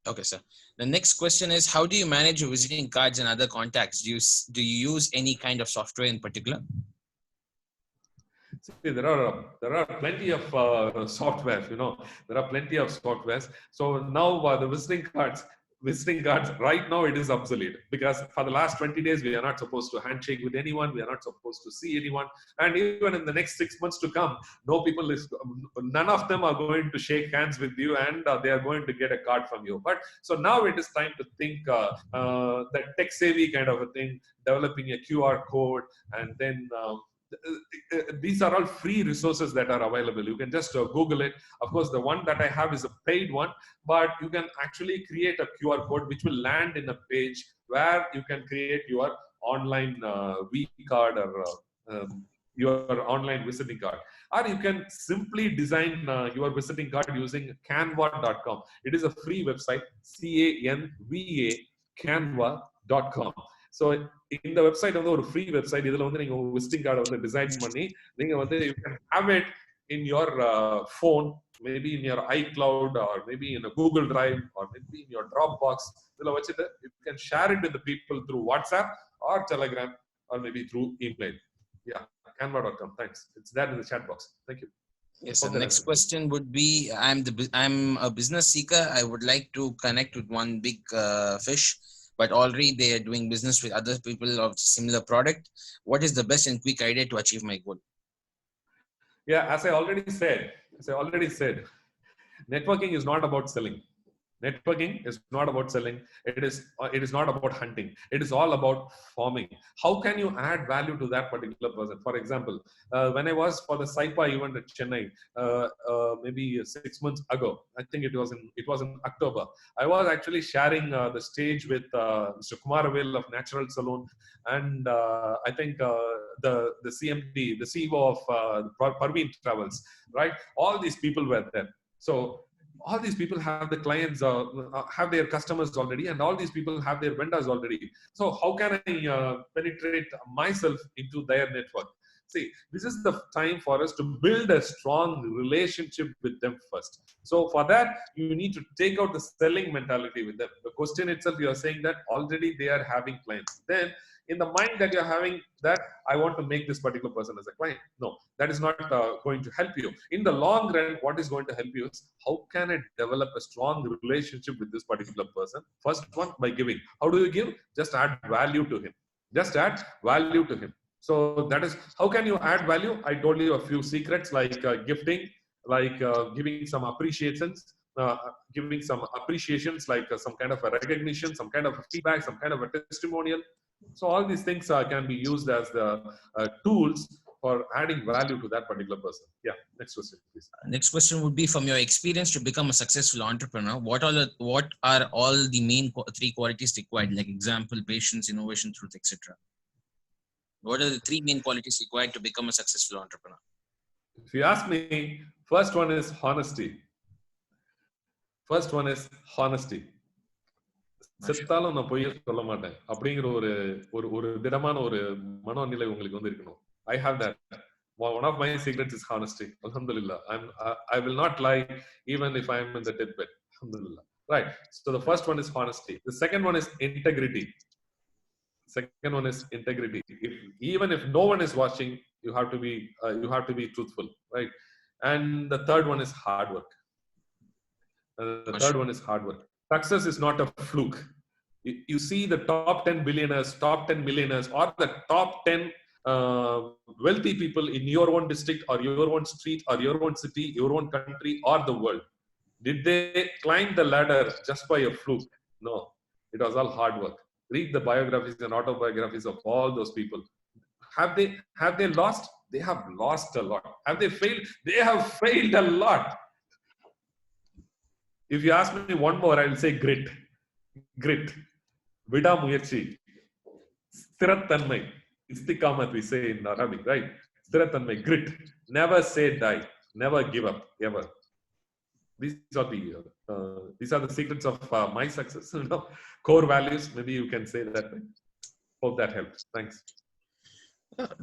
Okay, sir. The next question is, how do you manage your visiting cards and other contacts? Do you use any kind of software in particular? See, there are plenty of softwares. There are plenty of softwares. So now the visiting cards right now, it is obsolete, because for the last 20 days we are not supposed to handshake with anyone. We are not supposed to see anyone, and even in the next 6 months to come, none of them are going to shake hands with you, and they are going to get a card from you. But so now it is time to think that tech savvy kind of a thing, developing a QR code, and then these are all free resources that are available. You can just Google it. Of course, the one that I have is a paid one, but you can actually create a QR code which will land in a page where you can create your online V card, or your online visiting card. Or you can simply design your visiting card using canva.com. It is a free website, canva.com. So இந்த website வந்து ஒரு free website. இதுல வந்து நீங்க உங்க visiting கார்டை வந்து design பண்ணி நீங்க வந்து you can have it in your phone, maybe in your iCloud, or maybe in a Google Drive, or maybe in your Dropbox. இதுல வச்சிட்டு you can share it with the people through WhatsApp or Telegram, or maybe through email. Yeah, canva.com. Thanks. It's there in the chat box. Thank you. Yes, sir. The next question would be, I'm a business seeker. I would like to connect with one big fish, but already they are doing business with other people of similar product. What is the best and quick idea to achieve my goal? Yeah, as I already said, networking is not about selling. Networking is not about selling. It is not about hunting. It is all about forming. How can you add value to that particular person? For example, when I was for the SIPA event at Chennai, maybe 6 months ago, I think it was in October, I was actually sharing the stage with Mr. Kumaravel of Natural Salon, and I think the CMD, the CEO of Parveen Travels, right? All these people were there. So all these people have the clients, have their customers already, and all these people have their vendors already. So how can I penetrate myself into their network? See, this is the time for us to build a strong relationship with them first. So for that, you need to take out the selling mentality with them. The question itself, you are saying that already they are having clients. Then in the mind that you're having that I want to make this particular person as a client. No, that is not going to help you. In the long run, what is going to help you is, how can I develop a strong relationship with this particular person? First one, by giving. How do you give? Just add value to him. Just add value to him. So that is, how can you add value? I told you a few secrets, like gifting, like giving some appreciations, like some kind of a recognition, some kind of a feedback, some kind of a testimonial. So all these things can be used as the tools for adding value to that particular person. Yeah, next question, please. Next question would be, from your experience to become a successful entrepreneur, what are all the main three qualities required? Like example, patience, innovation, truth, etc. What are the three main qualities required to become a successful entrepreneur? If you ask me, first one is honesty. First one is honesty. செத்தாலும் நான் பொய்ய சொல்ல மாட்டேன் அப்படிங்கிற ஒரு ஒரு ஒரு திடமான ஒரு மனோநிலை உங்களுக்கு வந்து இருக்கணும். I have that. One of my secrets is honesty. Alhamdulillah. I will not lie even if I am in the deathbed. Alhamdulillah. Right. So the first one is honesty. The second one is integrity. Second one is integrity. Even if no one is watching, you have to be truthful, right? And the third one is hard work. The third one is hard work. Success is not a fluke. You see the top 10 billionaires, top 10 millionaires, or the top 10 wealthy people in your own district or your own street or your own city, your own country or the world. Did they climb the ladder just by a fluke? No, it was all hard work. Read the biographies and autobiographies of all those people. Have they lost? They have lost a lot. Have they failed? They have failed a lot. If you ask me one more, I will say grit. Grit. Vida muyarchi. Stirattanmai. Istikamat we say in Arabic, right? Stirattanmai. Grit. Never say die. Never give up. Ever. These are the secrets of my success. Core values. Maybe you can say that. Hope that helps. Thanks.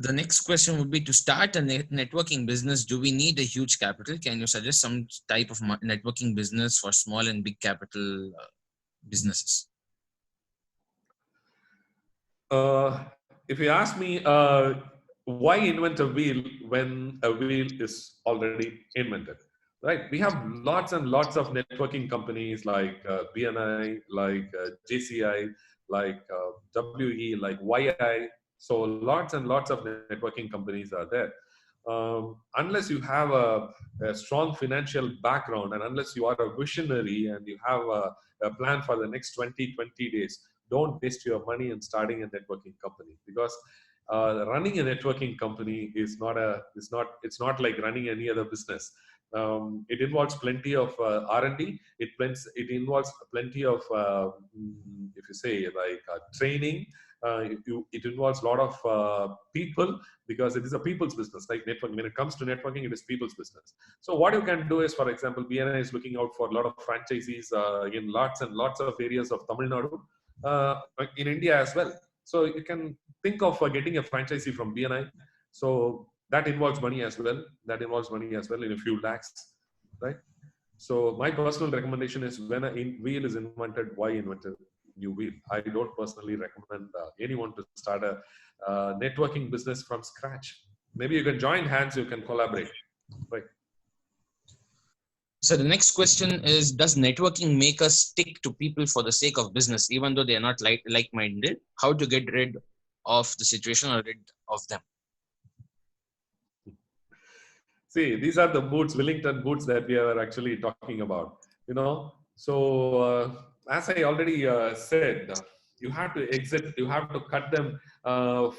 The next question would be, to start a networking business, do we need a huge capital? Can you suggest some type of networking business for small and big capital businesses? If you ask me, why invent a wheel when a wheel is already invented? Right? We have lots and lots of networking companies like BNI, like JCI, like WE, like YI. So lots and lots of networking companies are there. Unless you have a strong financial background and unless you are a visionary and you have a plan for the next 20 days, don't waste your money in starting a networking company, because running a networking company it's not like running any other business. It involves plenty of R&D. It involves plenty of if you say like training. It involves a lot of people, because it is a people's business. Like networking, when it comes to networking, it is people's business. So what you can do is, for example, BNI is looking out for a lot of franchisees in lots and lots of areas of Tamil Nadu, in India as well. So you can think of getting a franchisee from BNI. So that involves money as well. In a few lakhs, right? So my personal recommendation is, when a wheel is invented, why invent a new wheel? I don't personally recommend anyone to start a networking business from scratch. Maybe you can join hands, you can collaborate, right? So the next question is, does networking make us stick to people for the sake of business, even though they are not like-minded? How to get rid of the situation or rid of them? See, these are the boots, Wellington boots, that we are actually talking about. So as I already said, you have to exit. You have to cut them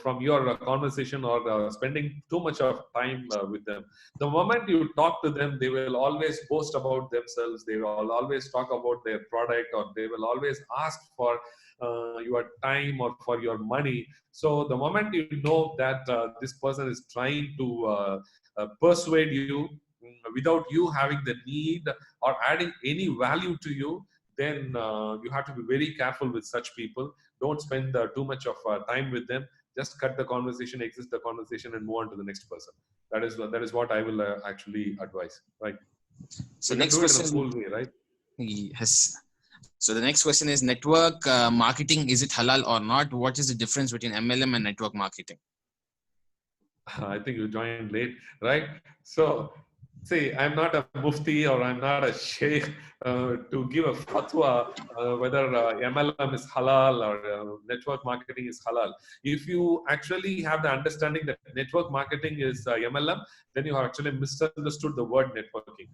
from your conversation, or spending too much of time with them. The moment you talk to them, they will always boast about themselves. They will always talk about their product, or they will always ask for your time or for your money. So the moment you know that this person is trying to persuade you without you having the need or adding any value to you, then you have to be very careful with such people. Don't spend too much of time with them. Just cut the conversation, exit the conversation, and move on to the next person. That is what I will actually advise, right? So next question is in a cool way, right? Yes. So the next question is, network marketing, is it halal or not? What is the difference between MLM and network marketing? I think you joined late, right? So, see, I'm not a mufti or I'm not a sheikh, to give a fatwa whether MLM is halal or network marketing is halal. If you actually have the understanding that network marketing is MLM, then you have actually misunderstood the word networking.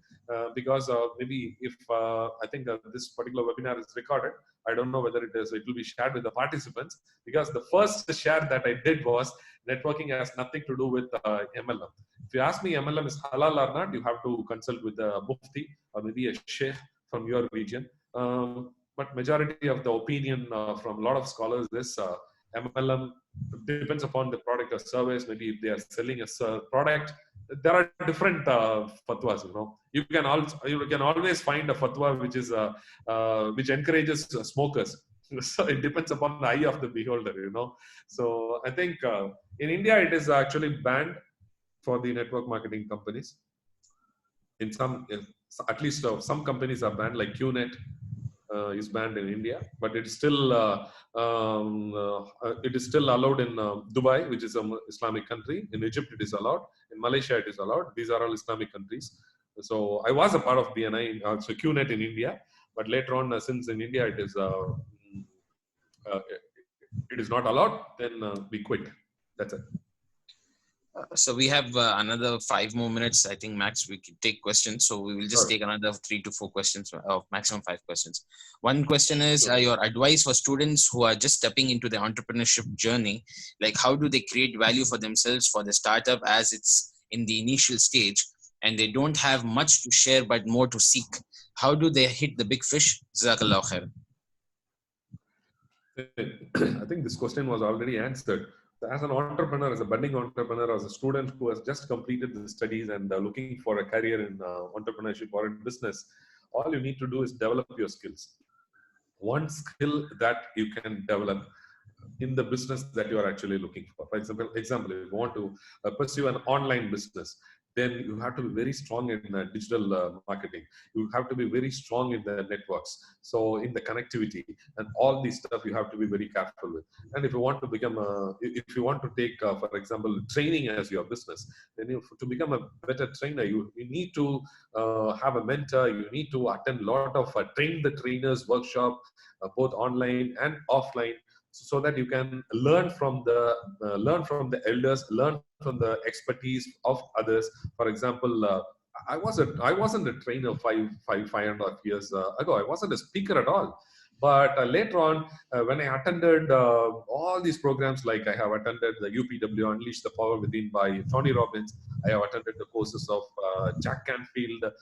Because maybe if I think this particular webinar is recorded, I don't know whether it will be shared with the participants, because the first share that I did was networking has nothing to do with MLM. If you ask me MLM is halal or not, you have to consult with the mufti or maybe a sheikh from your region. But majority of the opinion from a lot of scholars is MLM depends upon the product or service. Maybe if they are selling a product, there are different fatwas. You can always find a fatwa which is which encourages smokers. So it depends upon the eye of the beholder. So I think in India it is actually banned for the network marketing companies. In some, at least some companies are banned, like QNet is banned in India, but it is still allowed in Dubai, which is an Islamic country. In Egypt it is allowed. In Malaysia it is allowed. These are all Islamic countries. So I was a part of BNI, so QNet in India, but later on, since in India it is not allowed, then we quit. That's it. So we have another 5 more minutes. I think max we can take questions. So we will just take another 3 to 4 questions, maximum 5 questions. One question is your advice for students who are just stepping into the entrepreneurship journey. Like, how do they create value for themselves for the startup as it's in the initial stage and they don't have much to share but more to seek? How do they hit the big fish? Jazakallah khair. I think this question was already answered. As an entrepreneur, as a budding entrepreneur, as a student who has just completed the studies and looking for a career in entrepreneurship or in business, all you need to do is develop your skills. One skill that you can develop in the business that you are actually looking for. For example, if you want to pursue an online business, then you have to be very strong in digital marketing. You have to be very strong in the networks. So in the connectivity and all these stuff, you have to be very careful with. And if you want to become if you want to take, for example, training as your business, then to become a better trainer, you need to have a mentor. You need to attend a lot of train the trainers workshop, both online and offline, so that you can learn from the elders, learn from the expertise of others. For example, I wasn't a trainer five and a half years ago. I wasn't a speaker at all. But later on, when I attended all these programs, like I have attended the UPW Unleash the Power Within by Tony Robbins, I have attended the courses of Jack Canfield,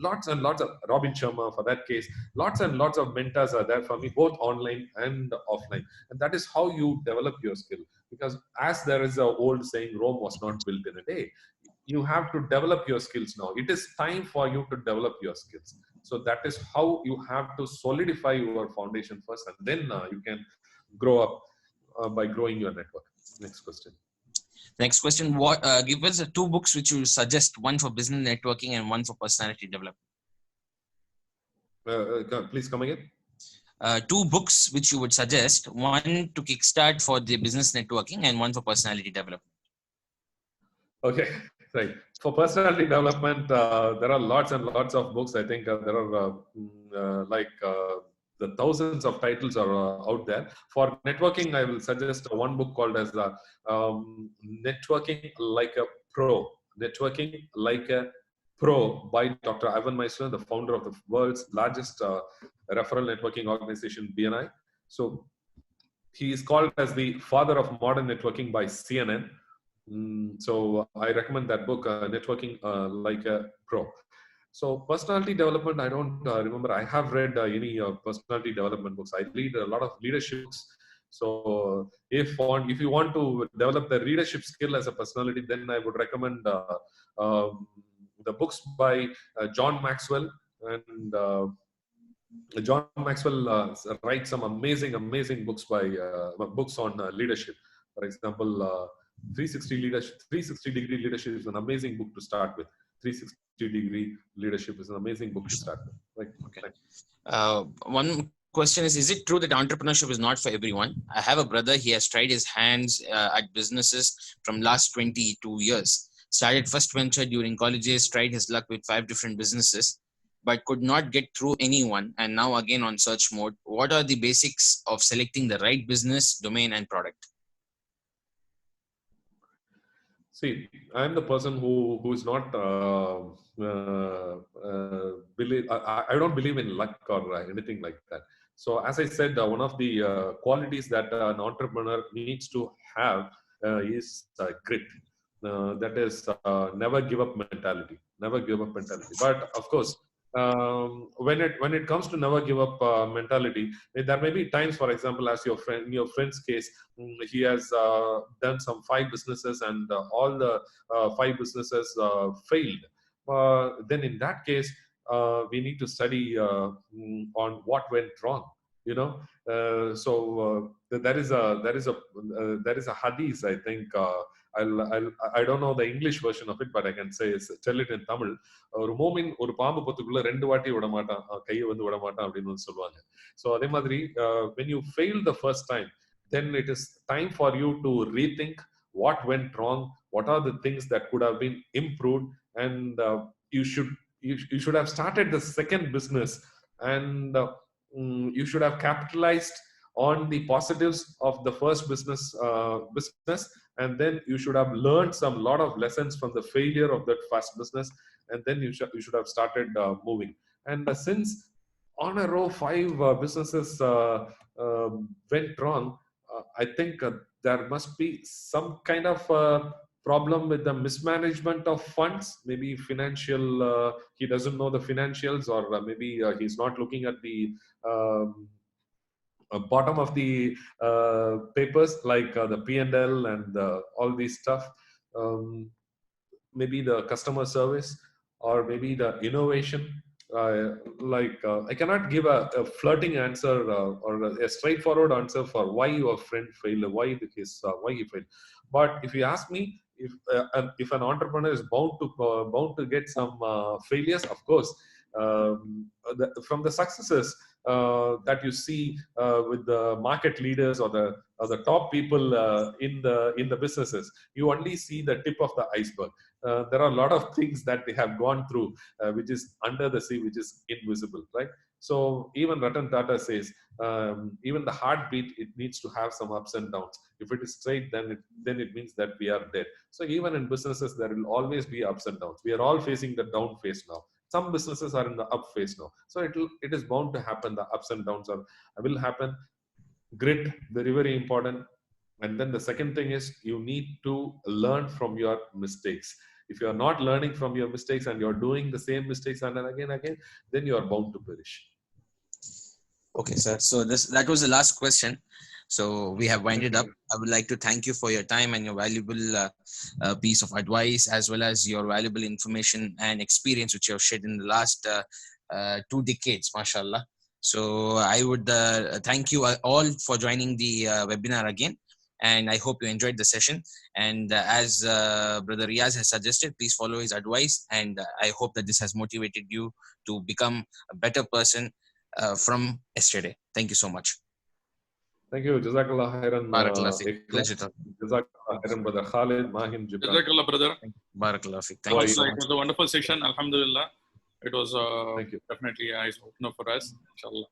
lots and lots of Robin Sharma, for that case, lots and lots of mentors are there for me, both online and offline. And that is how you develop your skill. Because as there is an old saying, Rome was not built in a day. You have to develop your skills now. It is time for you to develop your skills. So that is how you have to solidify your foundation first, and then you can grow up by growing your network. Next question. Next question. What give us 2 books which you suggest, one for business networking and one for personality development. Please come again. 2 books which you would suggest, one to kickstart for the business networking and one for personality development. Okay, right. For personality development, there are lots and lots of books. I think there are the thousands of titles are out there. For networking, I will suggest one book called as Networking Like a Pro. Networking Like a Pro by Dr. Ivan Meissner, the founder of the world's largest referral networking organization, BNI. So he is called as the father of modern networking by CNN. So I recommend that book, Networking Like a Pro. So personality development, I don't remember. I have read any personality development books. I read a lot of leadership books. So if you want to develop the leadership skill as a personality, then I would recommend the books by John Maxwell. And John Maxwell writes some amazing books on leadership. For example, 360-degree leadership is an amazing book to start with. 360-degree leadership is an amazing book to start with. Right. Okay. One question is it true that entrepreneurship is not for everyone? I have a brother. He has tried his hands at businesses from last 22 years. Started first venture during colleges, tried his luck with 5 different businesses. but could not get through anyone and now again on search mode. What are the basics of selecting the right business, domain, and product? See, I'm the person who is not believe. I don't believe in luck or anything like that. So, as I said, one of the qualities that an entrepreneur needs to have is grit. That is never give up mentality. Never give up mentality. But of course, when it comes to never give up mentality, there may be times, for example, as in your friend's case, he has done some 5 businesses and all the 5 businesses failed. Then in that case, we need to study on what went wrong. You know, there is a hadith, I think. I don't know the English version of it, but I can tell it in Tamil. ஒரு மோமின் ஒரு பாம்பு பத்துக்குள்ள 2 வாட்டி விட மாட்டான், கையை வந்து விட மாட்டான் அப்படின்னு சொல்லுவாங்க. ஸோ அதே மாதிரி when you fail the first time, then it is time for you to rethink what went wrong, what are the things that could have been improved, and you should have started the second business, and you should have capitalized on the positives of the first business, and then you should have learned some lot of lessons from the failure of that first business, and then you should have started moving. And since on a row 5 businesses went wrong, I think there must be some kind of problem with the mismanagement of funds. Maybe financial, he doesn't know the financials, or maybe he's not looking at the bottom of the papers, like the P&L and all these stuff. Maybe the customer service, or maybe the innovation. I cannot give a flirting answer or a straightforward answer for why your friend failed, why he failed. But if you ask me, if an entrepreneur is bound to get some failures, of course, from the successes that you see with the market leaders or the top people in the businesses, you only see the tip of the iceberg. There are a lot of things that they have gone through, which is under the sea, which is invisible, right? So even Ratan Tata says, even the heartbeat, it needs to have some ups and downs. If it is straight, then it means that we are dead. So even in businesses, there will always be ups and downs. We are all facing the down phase now. Some businesses are in the up phase now. So it is bound to happen. The ups and downs will happen. Grit, very, very important. And then the second thing is, you need to learn from your mistakes. If you are not learning from your mistakes and you're doing the same mistakes and again, then you are bound to perish. Okay, sir. So that was the last question. So we have winded up. I would like to thank you for your time and your valuable piece of advice, as well as your valuable information and experience which you have shared in the last 2 decades, mashallah. So I would thank you all for joining the webinar again. And I hope you enjoyed the session. And as Brother Riaz has suggested, please follow his advice. And I hope that this has motivated you to become a better person from yesterday. Thank you so much. Thank you. Jazakallah khairan. Barakallah fiik. Pleasure. Jazakallah khairan, Brother Khalid, Mahin, Jibran. Jazakallah, brother. Barakallah fiik. Thank you so much. It was a wonderful session. Alhamdulillah. It was Thank you. definitely an eye opener for us. Inshallah.